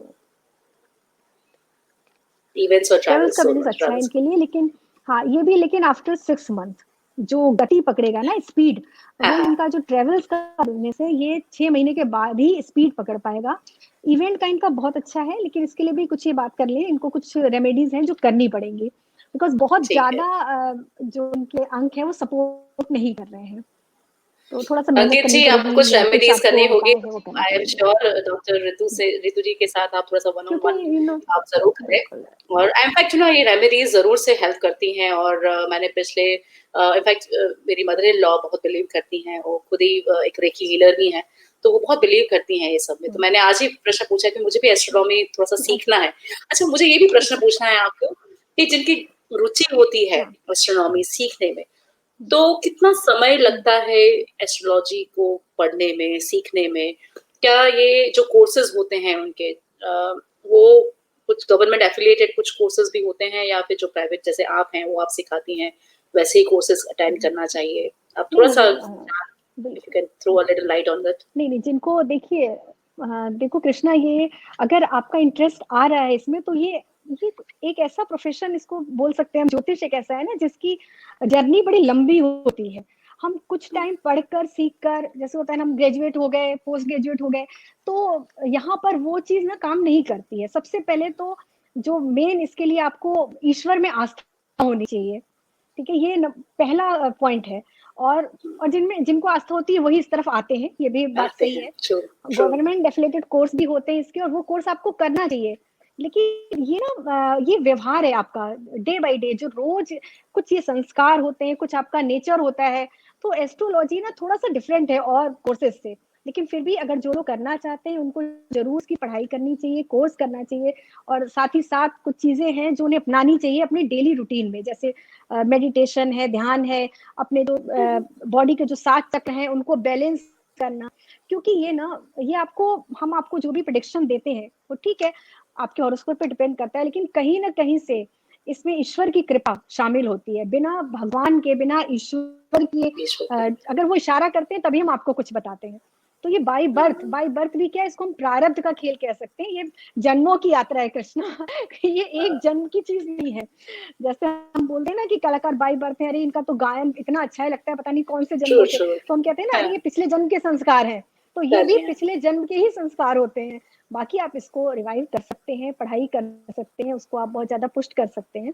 इवेंट्स और ट्रेवल्स ट्रैवल्स का दोनों, बिजनेस अच्छा है ट्रैवल्स। इनके लिए। लेकिन हाँ, ये भी लेकिन आफ्टर 6 मंथ जो गति पकड़ेगा ना, स्पीड, हाँ वो हाँ। इनका जो ट्रेवल्स का बिजनेस है ये 6 महीने के बाद ही स्पीड पकड़ पाएगा। इवेंट का इनका बहुत अच्छा है, लेकिन इसके लिए भी कुछ ये बात कर लें, इनको कुछ रेमेडीज हैं जो करनी पड़ेंगी, बिकॉज बहुत ठीक है ज्यादा जो उनके अंक है वो सपोर्ट नहीं कर रहे हैं, तो थोड़ा सा मेहनत अंकित करनी जी, आपको पड़ेगी, कुछ या कुछ रेमेडीज आपको करनी होगी। उपाय है वो करने आई एम पड़ेंगे। श्योर डॉक्टर ऋतु से, ऋतु जी के साथ आप थोड़ा सा वन ऑन क्योंकि वन इन आप जरूर करें। बिल्कुल और इनफैक्ट ना ये रेमेडीज जरूर से हेल्प करती हैं। और मैंने पिछले इनफैक्ट मेरी मदर इन लॉ बहुत बिलीव करती हैं, वो खुद ही एक रेकी हीलर भी हैं, तो वो बहुत बिलीव करती हैं ये सब में। तो मैंने आज ही प्रश्न पूछा कि मुझे भी एस्ट्रोनॉमी थोड़ा सा सीखना है। अच्छा, मुझे ये भी प्रश्न पूछना है आपको कि जिनकी रुचि होती है हाँ, एस्ट्रोनॉमी सीखने में, तो कितना समय लगता है एस्ट्रोलॉजी को पढ़ने में, सीखने में? क्या ये जो कोर्सेज होते हैं उनके, वो कुछ गवर्नमेंट एफिलिएटेड कुछ कोर्सेज भी होते हैं, या फिर जो प्राइवेट जैसे आप हैं वो आप सिखाती हैं वैसे ही कोर्सेज अटेंड करना चाहिए? आप थोड़ा नहीं सा नहीं, इफ यू बिल्कुल can throw a little light on that. नहीं नहीं, जिनको देखिए, देखो कृष्णा, ये अगर आपका इंटरेस्ट आ रहा है इसमें, तो ये एक ऐसा प्रोफेशन इसको बोल सकते हैं हम, ज्योतिष एक ऐसा है ना जिसकी जर्नी बड़ी लंबी होती है। हम कुछ टाइम पढ़कर सीख कर, जैसे होता है ना, हम ग्रेजुएट हो गए, पोस्ट ग्रेजुएट हो गए, तो यहाँ पर वो चीज ना काम नहीं करती है। सबसे पहले तो जो मेन इसके लिए आपको ईश्वर में आस्था होनी चाहिए, ठीक है, ये पहला पॉइंट है। और जिनमें जिनको आस्था होती है वही इस तरफ आते हैं, ये भी बात आते सही हैं, है। True true. Government affiliated course भी होते हैं इसके, और वो कोर्स आपको करना चाहिए। लेकिन ये ना, ये व्यवहार है आपका डे बाय डे, जो रोज कुछ ये संस्कार होते हैं, कुछ आपका नेचर होता है। तो एस्ट्रोलॉजी ना थोड़ा सा डिफरेंट है और कोर्सेज से, लेकिन फिर भी अगर जो लोग करना चाहते हैं उनको जरूर उसकी पढ़ाई करनी चाहिए, कोर्स करना चाहिए। और साथ ही साथ कुछ चीजें हैं जो उन्हें अपनानी चाहिए अपनी डेली रूटीन में, जैसे मेडिटेशन है, ध्यान है, अपने जो बॉडी के जो 7 चक्र हैं उनको बैलेंस करना। क्योंकि ये ना, ये आपको, हम आपको जो भी प्रेडिक्शन देते हैं वो ठीक है, आपके हॉरोस्कोप पे डिपेंड करता है, लेकिन कहीं ना कहीं से इसमें ईश्वर की कृपा शामिल होती है। बिना भगवान के, बिना ईश्वर के, अगर वो इशारा करते हैं तभी हम आपको कुछ बताते हैं। तो ये बाय बर्थ भी क्या है, इसको हम प्रारब्ध का खेल कह सकते हैं। ये जन्मों की यात्रा है कृष्णा। ये एक जन्म की चीज नहीं है। जैसे हम बोलते हैं ना कि कलाकार बाय बर्थ है, अरे इनका तो गायन इतना अच्छा है, लगता है पता नहीं कौन से ट्रू जन्मों से, ट्रू। तो हम कहते हैं ना अरे ये पिछले जन्म के संस्कार हैं। तो ये भी पिछले जन्म के ही संस्कार होते हैं। बाकी आप इसको रिवाइव कर सकते हैं, पढ़ाई कर सकते हैं, उसको आप बहुत ज्यादा पुश कर सकते हैं,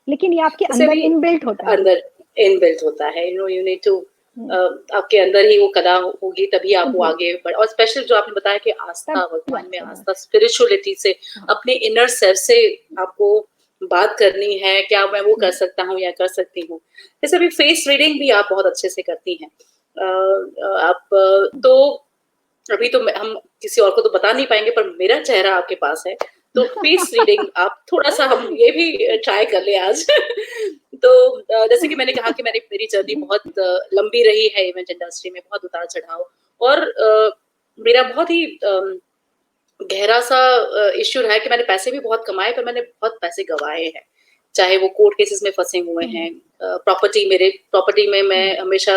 लेकिन ये आपके वैसे अंदर भी इनबिल्ट होता है। अंदर इनबिल्ट होता है, you know, you need to, आपके अंदर ही वो कला होगी तभी आप वो जी, आगे बढ़। और स्पेशल जो आपने बताया कि आस्था, तब भगवान आप में चल आस्था, स्पिरिचुअलिटी से, हाँ, अपने इनर सेल्फ से आपको बात करनी है, क्या मैं वो कर सकता हूँ या कर सकती हूँ। जैसे अभी फेस रीडिंग भी आप बहुत अच्छे से करती हैं। आप तो अभी तो हम किसी और को तो बता नहीं पाएँगे, पर मेरा चेहरा आपके पास है, तो फेस रीडिंग आप थोड़ा-सा हम ये भी ट्राई कर लें आज। तो जैसे कि मैंने कहा कि मेरी जर्नी बहुत लंबी रही है इवेंट इंडस्ट्री में, बहुत उतार-चढ़ाव और मेरा बहुत ही गहरा-सा इश्यू रहा है कि मैंने पैसे भी बहुत कमाए, पर मैंने बहुत पैसे गँवाए हैं। चाहे वो कोर्ट केसेस में फँसे हुए हैं, प्रॉपर्टी में मैं हमेशा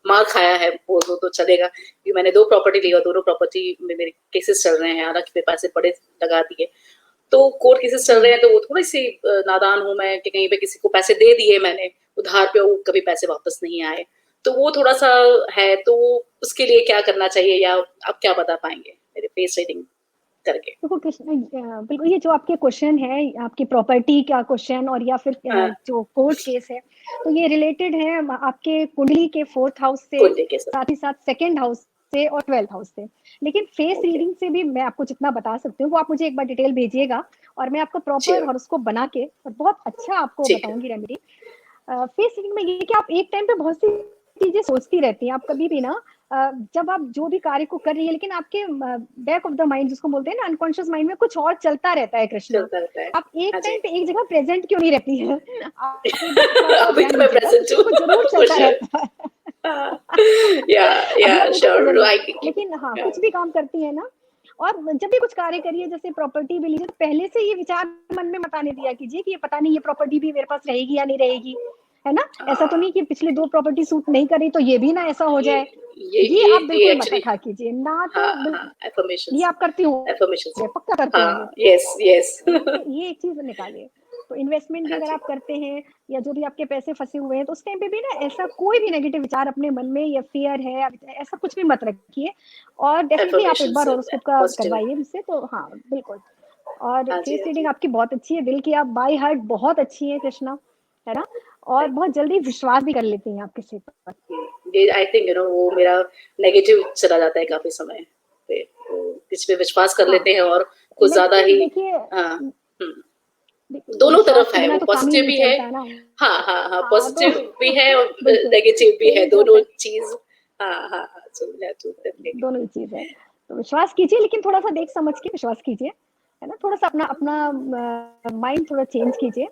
मार खाया है, बोल दो तो चलेगा, कि मैंने 2 प्रॉपर्टी ली और दोनों प्रॉपर्टी में मेरे केसेस चल रहे हैं, हालाँकि मेरे पैसे बड़े लगा दिए। तो कोर्ट केसेस चल रहे हैं, तो वो थोड़ी-सी नादान हूँ मैं कि कहीं पे किसी को पैसे दे दिए मैंने उधार पे, वो कभी पैसे वापस नहीं आए। तो वो थोड़ा-सा है, तो उसके लिए क्या करना चाहिए या आप क्या बता पाएँगे मेरे फेस रीडिंग करके? देखो कृष्ण बिल्कुल ये जो आपके क्वेश्चन है आपकी प्रॉपर्टी का क्वेश्चन और या फिर हाँ, जो कोर्ट केस है तो ये रिलेटेड है आपके कुंडली के 4th हाउस से कुंडली के साथ। साथ ही साथ 2nd हाउस से और 12th हाउस से। लेकिन फेस ओके, रीडिंग से भी मैं आपको जितना बता सकती हूँ वो आप मुझे एक बार डिटेल भेजिएगा और मैं आपको प्रॉपर श्योर, हॉरोस्कोप बना के और बहुत अच्छा आपको ठीक है। बताऊंगी रेमेडी। फेस रीडिंग में ये कि आप एक टाइम पे बहुत सी चीजें सोचती रहती हैं। आप कभी भी ना जब आप जो भी कार्य को कर रही है लेकिन आपके बैक ऑफ द माइंड जिसको बोलते हैं ना अनकॉन्शियस माइंड में कुछ और चलता रहता है कृष्णा। चलता रहता है। आप एक हाँ जी। टाइम पे एक जगह प्रेजेंट क्यों नहीं रहती है? आप एक बार थोड़ा-सा अभी ध्यान तो मैं दीजिएगा, प्रेज़ेंट हूँ कुछ ज़रूर फॉर चलता श्योर। रहता है। हाँ, या अभी आप या देखो तो श्योर ज़रूर, आई कीप लेकिन हाँ, या कुछ भी काम करती हैं ना और जब भी कुछ कार्य करिए जैसे प्रॉपर्टी भी लीजिए तो पहले से ये विचार मन में मत आने दिया कीजिए कि ये पता नहीं ये प्रॉपर्टी भी मेरे पास रहेगी या नहीं रहेगी, है ना? ऐसा तो नहीं कि पिछली 2 प्रॉपर्टी सूट नहीं करी तो ये भी ना ऐसा हो ये जाए। ये ये ये आप ये बिल्कुल मत एक्चुअली रखा कीजिए, ना तो हाँ, हाँ, ये अफ़र्मेशंस आप करती अफ़र्मेशंस होंगे, पक्का करते होंगे। हाँ, यस, यस। ये एक चीज़ निकालिए। तो इन्वेस्टमेंट भी हाँ अगर जी, आप करते हैं या जो भी आपके पैसे फँसे हुए हैं, तो उस टाइम पे भी ना ऐसा कोई भी नेगेटिव विचार अपने मन में या फ़ियर है या ऐसा कुछ भी मत रखिए और डेफ़िनिटली आप एक अफ़र्मेशंस बार हॉरोस्कोप का पॉज़िटिव करवाइए मुझसे तो हाँ, बिल्कुल। और हाँ जी, फेस हाँ रीडिंग जी। आपकी बहुत अच्छी है, दिल की आप बाय हार्ट बहुत अच्छी हैं कृष्णा, है ना? और बहुत जल्दी विश्वास भी कर लेती हैं आप किसी पर। ये आई थिंक वो मेरा नेगेटिव चला जाता है काफ़ी समय पे, तो किसी पे विश्वास कर हाँ, लेते हैं और कुछ ज़्यादा नेगेटिव ही देखिए हाँ, हुँ। देखिए दोनों विश्वास तरफ के है, बिना वो तो काम ही पॉजिटिव नहीं भी है चलता ना। हाँ, हाँ, हाँ, हाँ, तो पॉजिटिव भी है और बिल्कुल, नेगेटिव भी है, सेम ही होता दोनों है। चीज़ हाँ, हाँ, हाँ, so we have to definitely दोनों ही चीज़ है। तो विश्वास कीजिए लेकिन थोड़ा-सा देख समझ के विश्वास कीजिए, है ना? थोड़ा-सा अपना अपना माइंड थोड़ा चेंज कीजिए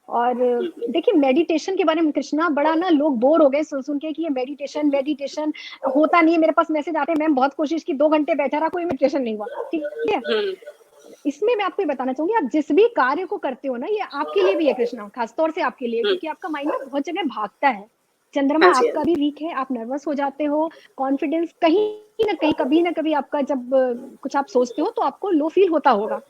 और हुँ, हुँ, देखिए मेडिटेशन के बारे में कृष्णा बड़ा ना लोग बोर हो गए सुन-सुन के कि ये मेडिटेशन मेडिटेशन होता नहीं है। मेरे पास मैसेज आते हैं मैम बहुत कोशिश की 2 घंटे बैठा रहा कोई मेडिटेशन नहीं हुआ, ठीक है? हुँ, इसमें मैं आपको ये बताना चाहूँगी आप जिस भी कार्य को करते हो ना ये आपके लिए भी है कृष्णा, खास तौर से आपके लिए हुँ, क्योंकि आपका माइंड ना बहुत जगह भागता है। चंद्रमा हाँ जी, हाँ आपका जी, भी वीक है, आप नर्वस हो जाते हो, कॉन्फिडेंस कहीं न कहीं, कभी न कभी आपका जब कुछ आप सोचते हो तो आपको लो फील होता होगा।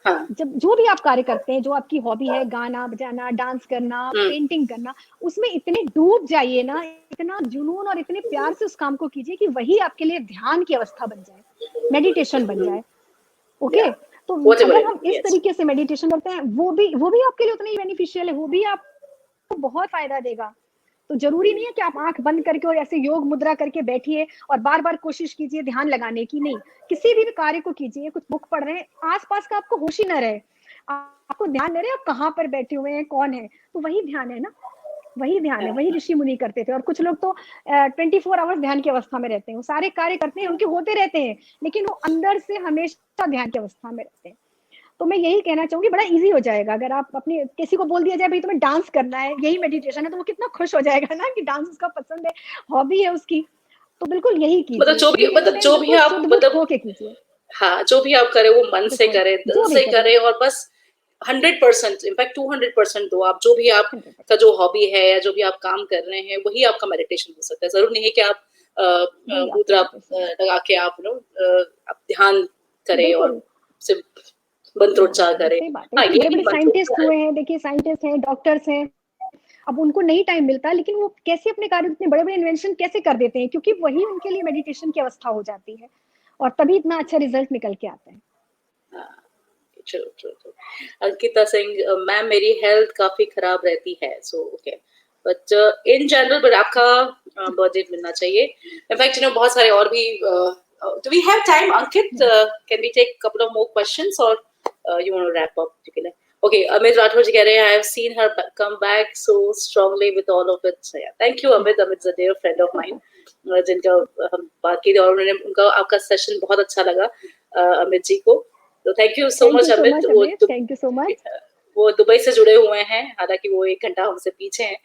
हाँ, जब जो भी आप कार्य करते हैं, जो आपकी हॉबी है गाना बजाना, डांस करना, हुँ, पेंटिंग करना, उसमें इतने डूब जाइए ना, इतना जुनून और इतने प्यार से उस काम को कीजिए कि वही आपके लिए ध्यान की अवस्था बन जाए, मेडिटेशन बन हुँ, जाए। ओके? या तो व्हाटएवर अगर इट हम इस यस, तरीके से मेडिटेशन करते हैं, वो भी आपके लिए उतना ही बेनिफिशियल है, वो भी आपको बहुत फ़ायदा देगा। तो ज़रूरी नहीं है कि आप आँख बंद करके और ऐसे योग मुद्रा करके बैठिए और बार-बार कोशिश कीजिए ध्यान लगाने की, नहीं। किसी भी कार्य को कीजिए, कुछ बुक पढ़ रहे हैं, आस-पास का आपको होश ही ना रहे। आपको ध्यान नहीं रहे आप कहाँ पर बैठे हुए हैं, कौन है? तो वही ध्यान है ना, वही ध्यान है, हाँ, वही ऋषि मुनि करते थे और कुछ लोग तो 24 आवर्स ध्यान की अवस्था में रहते हैं। वो सारे कार्य करते हैं, उनके होते रहते हैं, लेकिन वो अंदर से हमेशा ध्यान की अवस्था में रहते हैं। तो मैं यही कहना चाहूँगी बड़ा ईज़ी हो जाएगा अगर आप अपने किसी को बोल दिया जाए भई तुम्हें डांस करना है, यही मेडिटेशन है, तो वो कितना खुश हो जाएगा ना कि डांस उसका पसंद है, हॉबी है उसकी। तो बिल्कुल यही कीजिए, लेकिन उस टाइम जो भी बिल्कुल आप शुद्ध बुद्ध मतलब होके कीजिए। हाँ, जो भी आप करें वो मन से बिल्कुल, करें, दिल जो भी से करें करें और बस 100% इनफैक्ट 200% दो आप जो भी आपका 100% जो हॉबी है या जो भी आप काम कर रहे हैं, वही आपका मेडिटेशन हो सकता है। ज़रूर नहीं है कि आप वही आपका मुद्रा मेडिटेशन है। लगा के आप ध्यान करें और बिल्कुल, सिर्फ ध्यान मंत्रोच्चार करें, करें। सही बात है। हाँ, इतने ये भी बड़े-बड़े साइंटिस्ट मंत्रोच्चार हुए हैं, देखिए साइंटिस्ट हैं, डॉक्टर्स हैं, अब उनको नहीं टाइम मिलता लेकिन वो कैसे अपने कार्य इतने बड़े-बड़े इन्वेंशन कैसे कर देते हैं क्योंकि वही उनके लिए मेडिटेशन की अवस्था हो जाती है और तभी इतना अच्छा रिजल्ट निकल के आता है। हाँ, true, true, true. Ankita Singh ma'am मेरी हेल्थ काफ़ी खराब रहती है, so okay. But in general but आपका बर्थडे मिलना चाहिए। इनफैक्ट बहुत सारे और भी do we have time Ankit? Can we take couple of more questions और you want to wrap up? Okay, Amit Rathore ji कह रहे हैं I have seen her come back so strongly with all of it. Thank you Amit. Amit is a dear friend of mine, जिनका हम बात की और उन्होंने उनका आपका सेशन बहुत अच्छा लगा अमित जी को। तो thank you so much Amit. Thank you so much. वो दुबई से जुड़े हुए हैं, हालांकि वो 1 घंटा हमसे पीछे हैं।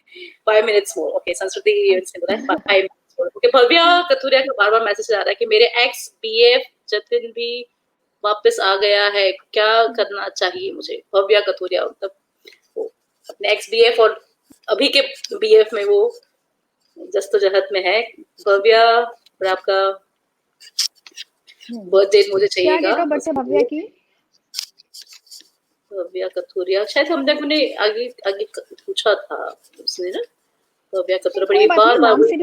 5 मिनट्स मोर। ओके, संस्कृति इवेंट्स ने बोला 5 minutes more. Okay, Bhavya Kathuria का बार-बार मैसेज आ रहा है कि मेरे एक्स बीएफ जतिन भी वापस आ गया है, क्या करना चाहिए मुझे? भव्या कथुरिया, मतलब वो अपने एक्स बीएफ और अभी के बीएफ में वो जस्तोजहद में है। भव्या, और आपका बर्थ डेट मुझे चाहिएगा। क्या बर्थडे भव्या की? भव्या कथुरिया, शायद हमने आगे आगे पूछा था उसने ना, भव्या कथुरिया, पर ये बार नाम बार से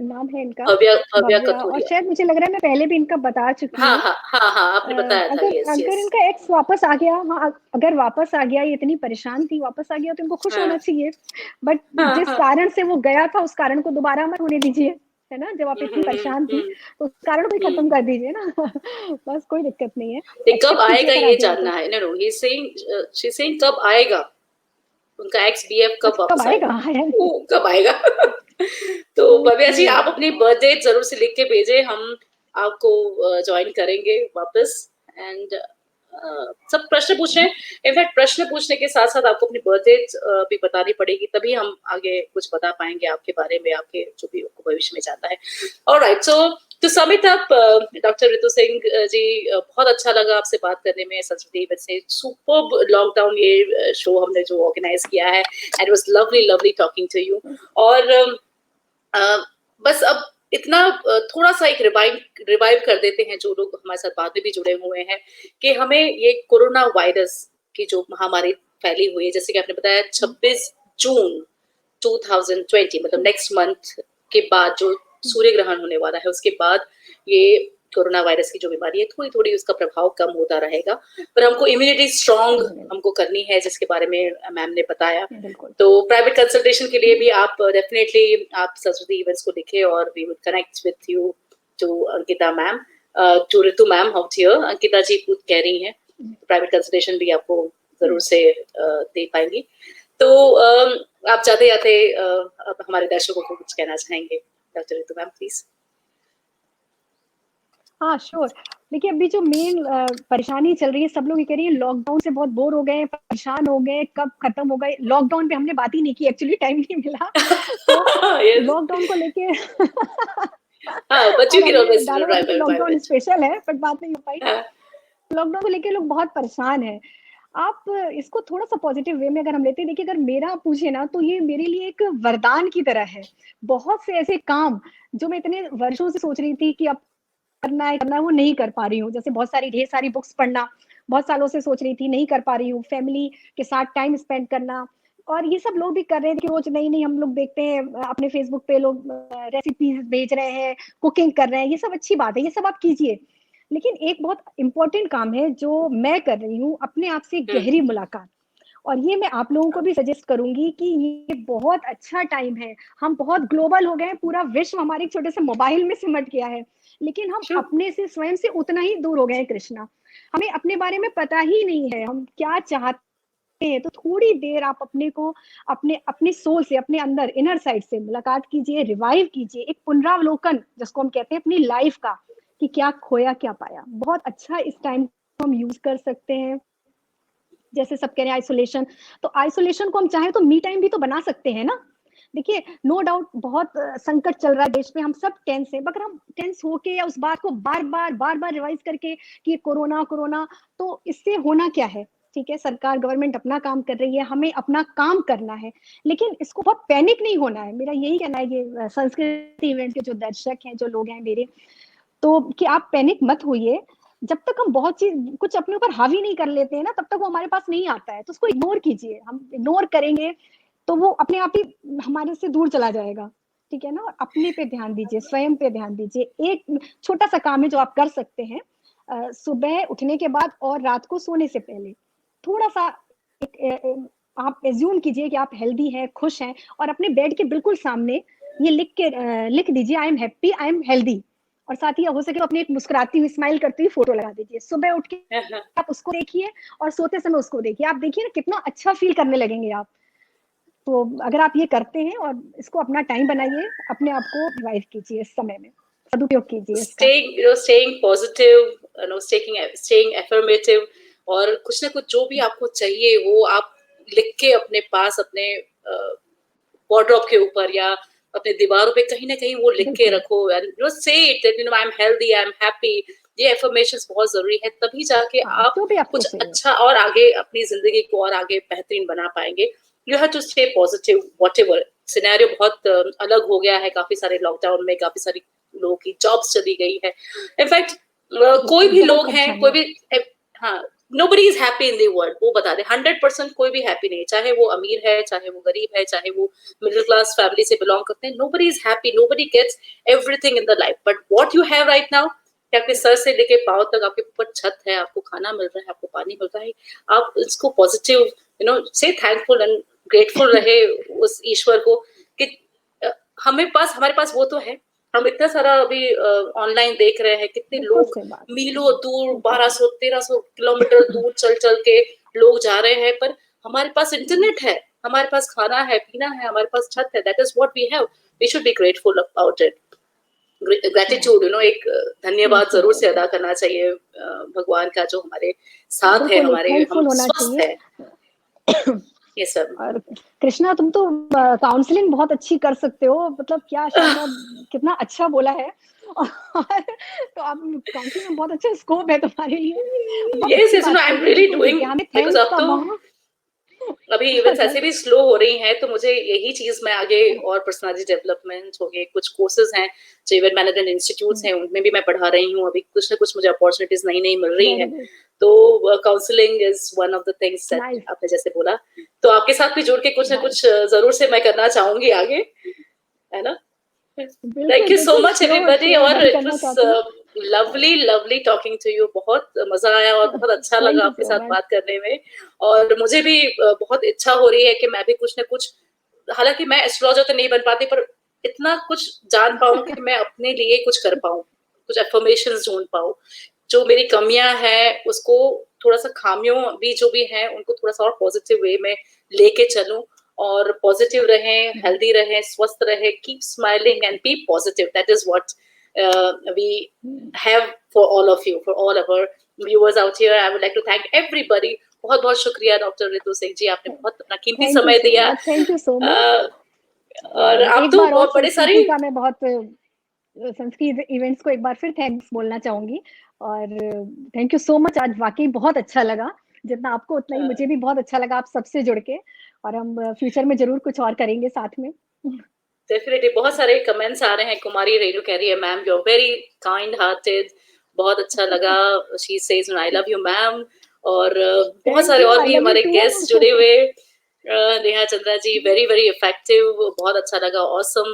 नाम है इनका भव्या भव्या, और कथुरिया। शायद मुझे लग रहा है मैं पहले भी इनका बता चुकी हाँ हूँ। हाँ हाँ हाँ, आपने बताया था। अगर यस अगर यस। इनका एक्स वापस आ गया, हाँ अगर वापस आ गया, ये इतनी परेशान थी, वापस आ गया तो इनको खुश हाँ होना चाहिए। बट हाँ जिस हाँ। कारण से वो गया था उस कारण को दोबारा मत होने दीजिए, है ना। जब आप इतनी परेशान थी तो उस कारण को ही खत्म कर दीजिए ना। बस कोई दिक्कत नहीं है, कब एक्सेप्ट कीजिए आएगा अगर आ ये गया जानना तो। है। नो ही सेइंग कब आएगा, उनका एक्स बीएफ कब अच्छा, कब वापस आएगा? आएगा, है वो कब आएगा। तो भव्या ओके। जी, आप अपनी बर्थ डेट जरूर से लिख के भेजें, हम आपको ज्वाइन करेंगे वापस। एंड सब प्रश्न पूछ रहे हैं। इनफैक्ट प्रश्न पूछने के साथ साथ आपको अपनी बर्थ डेट भी बतानी पड़ेगी, तभी हम आगे कुछ बता पाएंगे आपके बारे में, आपके जो भी भविष्य में जाता है। Alright, so to sum it up, doctor Ritu Singh ji, बहुत अच्छा लगा आपसे बात करने में। संस्कृति इवेंट से सुपर्ब लॉकडाउन ये शो हमने जो ऑर्गेनाइज किया है, and it was lovely lovely talking to you. और बस अब इतना थोड़ा सा एक रिवाइव कर देते हैं जो लोग हमारे साथ बाद में भी जुड़े हुए हैं, कि हमें ये कोरोना वायरस की जो महामारी फैली हुई है, जैसे कि आपने बताया 26 जून 2020, मतलब नेक्स्ट मंथ के बाद जो सूर्य ग्रहण होने वाला है, उसके बाद ये कोरोना वायरस की जो बीमारी है, थोड़ी थोड़ी उसका प्रभाव कम होता रहेगा। पर हमको इम्यूनिटी स्ट्रांग हमको करनी है, जिसके बारे में मैम ने बताया। तो प्राइवेट कंसल्टेशन के लिए भी आप डेफिनेटली आप सरस्वती इवेंट्स को लिखे, और we would connect with you to Ankita ma'am, to Ritu ma'am out here. Ankita ji खुद कह रही हैं प्राइवेट कंसल्टेशन भी आपको जरूर से दे पाएंगी। तो आप जाते जाते अब हमारे दर्शकों को कुछ कहना चाहेंगे, डॉक्टर रितु मैम प्लीज। हाँ श्योर। देखिए, अभी जो मेन परेशानी चल रही है, सब लोग ये कह रही है लॉकडाउन से बहुत बोर हो गए, परेशान हो गए, कब खत्म होगा। लॉकडाउन पे हमने बात ही नहीं की, एक्चुअली टाइम नहीं मिला। तो लॉकडाउन को लेके बच्चों की डाला हुआ था कि लॉकडाउन स्पेशल है, बट बात नहीं हो पाई। लॉकडाउन को लेके लोग बहुत परेशान है। आप इसको थोड़ा सा पॉजिटिव वे में अगर हम लेते हैं, देखिए अगर मेरा पूछे ना, तो ये मेरे लिए एक वरदान की तरह है। बहुत से ऐसे काम जो मैं इतने वर्षों से सोच रही थी कि अब करना है, वो नहीं कर पा रही हूँ। जैसे बहुत सारी ढेर सारी बुक्स पढ़ना, बहुत सालों से सोच रही थी, नहीं कर पा रही हूँ। फैमिली के साथ टाइम स्पेंड करना, और ये सब लोग भी कर रहे हैं कि रोज नई नई, हम लोग देखते हैं अपने फेसबुक पे लोग रेसिपीज भेज रहे हैं, कुकिंग कर रहे हैं। ये सब अच्छी बात है, ये सब आप कीजिए। लेकिन एक बहुत इंपॉर्टेंट काम है जो मैं कर रही हूँ, अपने आप से गहरी मुलाकात। और ये मैं आप लोगों को भी सजेस्ट करूंगी कि ये बहुत अच्छा टाइम है। हम बहुत ग्लोबल हो गए हैं, पूरा विश्व हमारे एक छोटे से मोबाइल में सिमट गया है, लेकिन हम अपने से, स्वयं से उतना ही दूर हो गए हैं कृष्णा। हमें अपने बारे में पता ही नहीं है हम क्या चाहते हैं। तो थोड़ी देर आप अपने को, अपने अपने सोल से, अपने अंदर इनर साइड से मुलाकात कीजिए, रिवाइव कीजिए, एक पुनरावलोकन जिसको हम कहते हैं अपनी लाइफ का, कि क्या खोया क्या पाया। बहुत अच्छा इस टाइम को हम यूज कर सकते हैं। जैसे सब कह रहे हैं आइसोलेशन, तो आइसोलेशन को हम चाहें तो मी टाइम भी तो बना सकते हैं ना। देखिए, नो डाउट बहुत संकट चल रहा है देश में, हम सब टेंस हैं, मगर हम टेंस होके या उस बात को बार बार रिवाइज करके कि कोरोना कोरोना, तो इससे होना क्या है। ठीक है, सरकार गवर्नमेंट अपना काम कर रही है, हमें अपना काम करना है, लेकिन इसको बहुत पैनिक नहीं होना है। मेरा यही कहना है ये संस्कृति इवेंट के जो दर्शक हैं, जो लोग हैं मेरे, तो कि आप पैनिक मत होइए। जब तक हम बहुत चीज कुछ अपने ऊपर हावी नहीं कर लेते हैं ना, तब तक वो हमारे पास नहीं आता है। तो उसको इग्नोर कीजिए। हम इग्नोर करेंगे तो वो अपने आप ही हमारे से दूर चला जाएगा। ठीक है ना। और अपने पे ध्यान दीजिए, स्वयं पे ध्यान दीजिए। एक छोटा सा काम है जो आप कर सकते हैं, सुबह उठने के बाद और रात को सोने से पहले थोड़ा सा आप एज्यूम कीजिए कि आप हेल्दी हैं, खुश हैं, और अपने बेड के बिल्कुल सामने ये लिख दीजिए, I am happy, I am healthy. और साथ ही हो सके तो अपनी एक मुस्कुराती हुई स्माइल करती हुई फोटो लगा दीजिए। सुबह उठ के हाँ, आप उसको देखिए और सोते समय उसको देखिए, आप देखिए ना कितना अच्छा फील करने लगेंगे आप। तो अगर आप ये करते हैं और इसको अपना टाइम बनाइए, अपने आप को रिवाइव कीजिए, इस समय में सदुपयोग कीजिए इसका। staying positive, staying affirmative, और कुछ ना कुछ जो भी आपको चाहिए वो आप लिख के अपने पास, अपने वार्डरोब के ऊपर या अपने दीवारों पे कहीं ना कहीं वो लिख के बिल्कुल रखो, एंड से it that I am healthy, I am happy. ये एफर्मेशंस बहुत जरूरी है, तभी जाके हाँ, आप जो भी आपको कुछ चाहिए। अच्छा और आगे अपनी जिंदगी को और आगे बेहतरीन बना पाएंगे। You have to stay positive whatever scenario. बहुत अलग हो गया है, काफी सारे लॉकडाउन में काफी सारी लोगों की जॉब्स चली गई है। इनफैक्ट कोई बिल्कुल, भी बहुत लोग हैं, परेशानी कोई है। भी हाँ, nobody is happy in the world, वो बता दे 100% कोई भी हैप्पी नहीं, चाहे वो अमीर है, चाहे वो गरीब है, चाहे वो मिडिल क्लास फैमिली से बिलोंग करते हैं। nobody is happy, nobody gets everything in the life, but what you have right now, कि आपके सर से लेके पाँव तक आपके ऊपर छत है, आपको खाना मिल रहा है, आपको पानी मिल रहा है, आप इसको पॉजिटिव से थैंकफुल एंड ग्रेटफुल रहे उस ईश्वर को कि अ, हमारे पास वो तो है। हम इतना सारा अभी ऑनलाइन देख रहे हैं, कितने बिल्कुल लोग सही बात, मीलों दूर, बिल्कुल सही। 1200-1300 किलोमीटर दूर चल चल के लोग जा रहे हैं, पर हमारे पास इंटरनेट है, हमारे पास खाना है, पीना है, हमारे पास छत है। That is what we have, we should be grateful about it. Gratitude, एक धन्यवाद जरूर से एब्सोल्युटली, अदा करना चाहिए भगवान का, जो हमारे साथ है, बिल्कुल एक हमारे हम थैंकफुल होना स्वस्थ चाहिए। है, ये सब। और कृष्णा, तुम तो काउंसलिंग बहुत अच्छी कर सकते हो, मतलब क्या शानदार, कितना अच्छा बोला है। और तो आप काउंसलिंग में बहुत अच्छा स्कोप है तुम्हारे लिए, बहुत यस अच्छी यस, बात आई एम कही है, रियली बिल्कुल डूइंग, ठीक है, हमें बिकॉज थैंक्स अब का तो वहाँ अभी इवेंट्स ऐसे राइट। भी स्लो हो रही हैं, तो मुझे यही चीज मैं आगे और पर्सनालिटी डेवलपमेंट हो गए, कुछ कोर्सेज हैं जो इवेंट मैनेजमेंट इंस्टीट्यूट्स हैं उनमें भी मैं पढ़ा रही हूँ, अभी कुछ ना कुछ मुझे अपॉर्चुनिटीज नई नई मिल रही वेरी है। गुड, तो counselling is one of the things that nice, आपने जैसे बोला, तो आपके साथ भी जुड़ के कुछ ना नाइस, कुछ जरूर से मैं करना चाहूंगी आगे, है ना? थैंक बिल्कुल यू सो बिल्कुल, मच श्योर एवरीबॉडी, श्योर, और मैं भी इट करना वाज चाहती हूँ। Lovely lovely talking to you, बहुत मजा आया और बहुत अच्छा लगा थैंक यू आपके सो साथ मच। बात करने में। और मुझे भी बहुत इच्छा हो रही है कि मैं भी कुछ ना कुछ, हालांकि मैं एस्ट्रोलॉजर तो नहीं बन पाती, पर इतना कुछ जान पाऊं कि मैं अपने लिए कुछ कर पाऊं, कुछ एफर्मेशन ढूंढ पाऊं, जो मेरी कमियां हैं उसको, थोड़ा सा खामियों भी जो भी हैं उनको थोड़ा सा और पॉजिटिव वे में लेके चलूं, और पॉजिटिव रहें, हेल्दी रहें, स्वस्थ रहें, keep smiling and be positive. That is what we have for all of you, for all of our viewers out here. I would like to thank everybody. बहुत बहुत शुक्रिया डॉक्टर रितु सिंह जी, आपने बहुत अपना कीमती थैंक यू समय सो दिया। Much, thank you so much. अ, और और आप एक तो बार और बहुत बड़े सारे, संस्कृति का मैं बहुत संस्कृत इवेंट्स को एक बार फिर थैंक्स बोलना चाहूंगी। और थैंक यू सो मच, आज वाकई बहुत अच्छा लगा, जितना आपको उतना ही मुझे भी बहुत अच्छा लगा आप सबसे जुड़ के। और हम फ्यूचर में जरूर कुछ और करेंगे साथ में। डेफिनेटली बहुत सारे कमेंट्स आ रहे हैं। कुमारी रेणु कह रही है, ma'am you are very kind hearted, बहुत अच्छा लगा। She says I love you ma'am. और बहुत थैंक सारे यू, और आई भी लव यू हमारे टू। गेस्ट जुड़े हुए। Neha Chandra ji, very very effective, बहुत अच्छा लगा, ऑसम,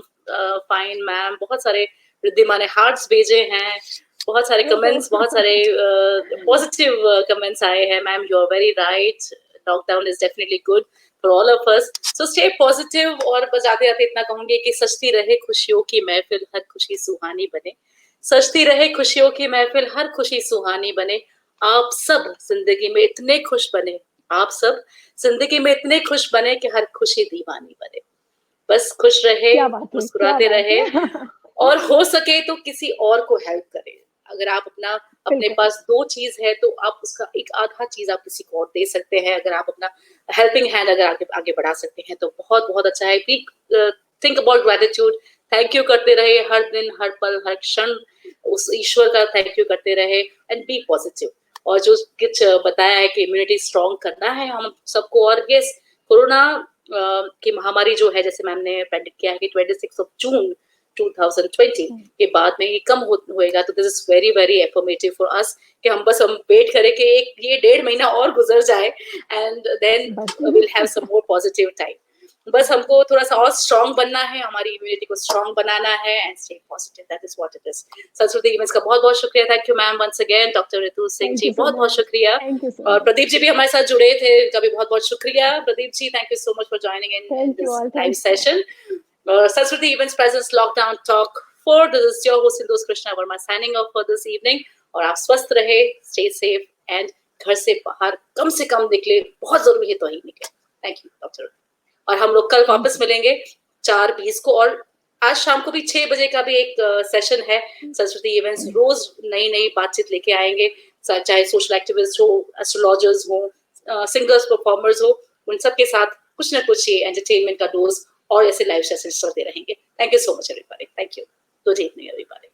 फाइन मैम। बहुत सारे रिद्धिमा ने हार्ट्स भेजे हैं, बहुत सारे कमेंट्स, बहुत सारे पॉजिटिव कमेंट्स आए हैं। Ma'am you are very right, lockdown is definitely good for all of us, so stay positive. और बजाते जाते इतना कहूंगी कि सजती रहे खुशियों की महफिल, हर खुशी सुहानी बने। सजती रहे खुशियों की महफिल, हर खुशी सुहानी बने। आप सब जिंदगी में इतने खुश बने, आप सब जिंदगी में इतने खुश बने कि हर खुशी दीवानी बने। बस खुश रहे, क्या बात है, क्या मुस्कुराते बात रहे, है। और हो सके तो किसी और को हेल्प करें। अगर आप अपने बिल्कुल, पास दो चीज है तो आप उसका एक आधा चीज आप किसी को और दे सकते हैं। अगर आप अपना हेल्पिंग हैंड अगर आगे आगे बढ़ा सकते हैं तो बहुत बहुत अच्छा है। B think about gratitude, thank you करते रहे हर दिन, हर पल, हर क्षण, उस ईश्वर का थैंक यू करते रहे, एंड बी पॉजिटिव। और जो कुछ बताया है कि इम्यूनिटी स्ट्रॉन्ग करना है हम सबको, और यस, कोरोना की महामारी जो है, जैसे मैम ने प्रेडिक्ट किया है कि 26 जून 2020 के बाद में ये कम होएगा, तो this is very very affirmative for us कि हम वेट करें कि एक ये 1.5 महीना और गुजर जाए, एंड देन बस will have some more positive time. बस हमको थोड़ा सा और स्ट्रांग बनना है, हमारी इम्यूनिटी को स्ट्रांग बनाना है, and stay positive, that is what it is. Sanskriti events का बहुत बहुत शुक्रिया, thank you ma'am once again. Doctor Ritu Singh thank ji you so बहुत बहुत मच, शुक्रिया। थैंक यू सो और मच, प्रदीप जी भी हमारे साथ जुड़े थे, इनका भी बहुत बहुत शुक्रिया। Pradeep ji, thank you so much for joining in thank you this all, live thank you. Session. Saraswati Events presents Lockdown Talk 4. This is your host Indus Krishna Verma signing off for this evening. और आप स्वस्थ रहे, stay safe and घर से बाहर कम से कम निकले, बहुत जरूरी है तो ही निकले. Thank you doctor. और हम लोग कल वापस मिलेंगे 4:20 को, और आज शाम को भी 6 बजे का भी एक सेशन है. संस्कृति इवेंट्स रोज नई नई बातचीत लेके आएंगे, चाहे सोशल एक्टिविस्ट हो, एस्ट्रोलॉजर्स हो, सिंगर्स, परफॉर्मर्स हो, उन सब के साथ कुछ ना कुछ ये एंटरटेनमेंट का डोज और ऐसे लाइव सेशंस चलते रहेंगे. Thank you so much everybody. Thank you. Good evening everybody.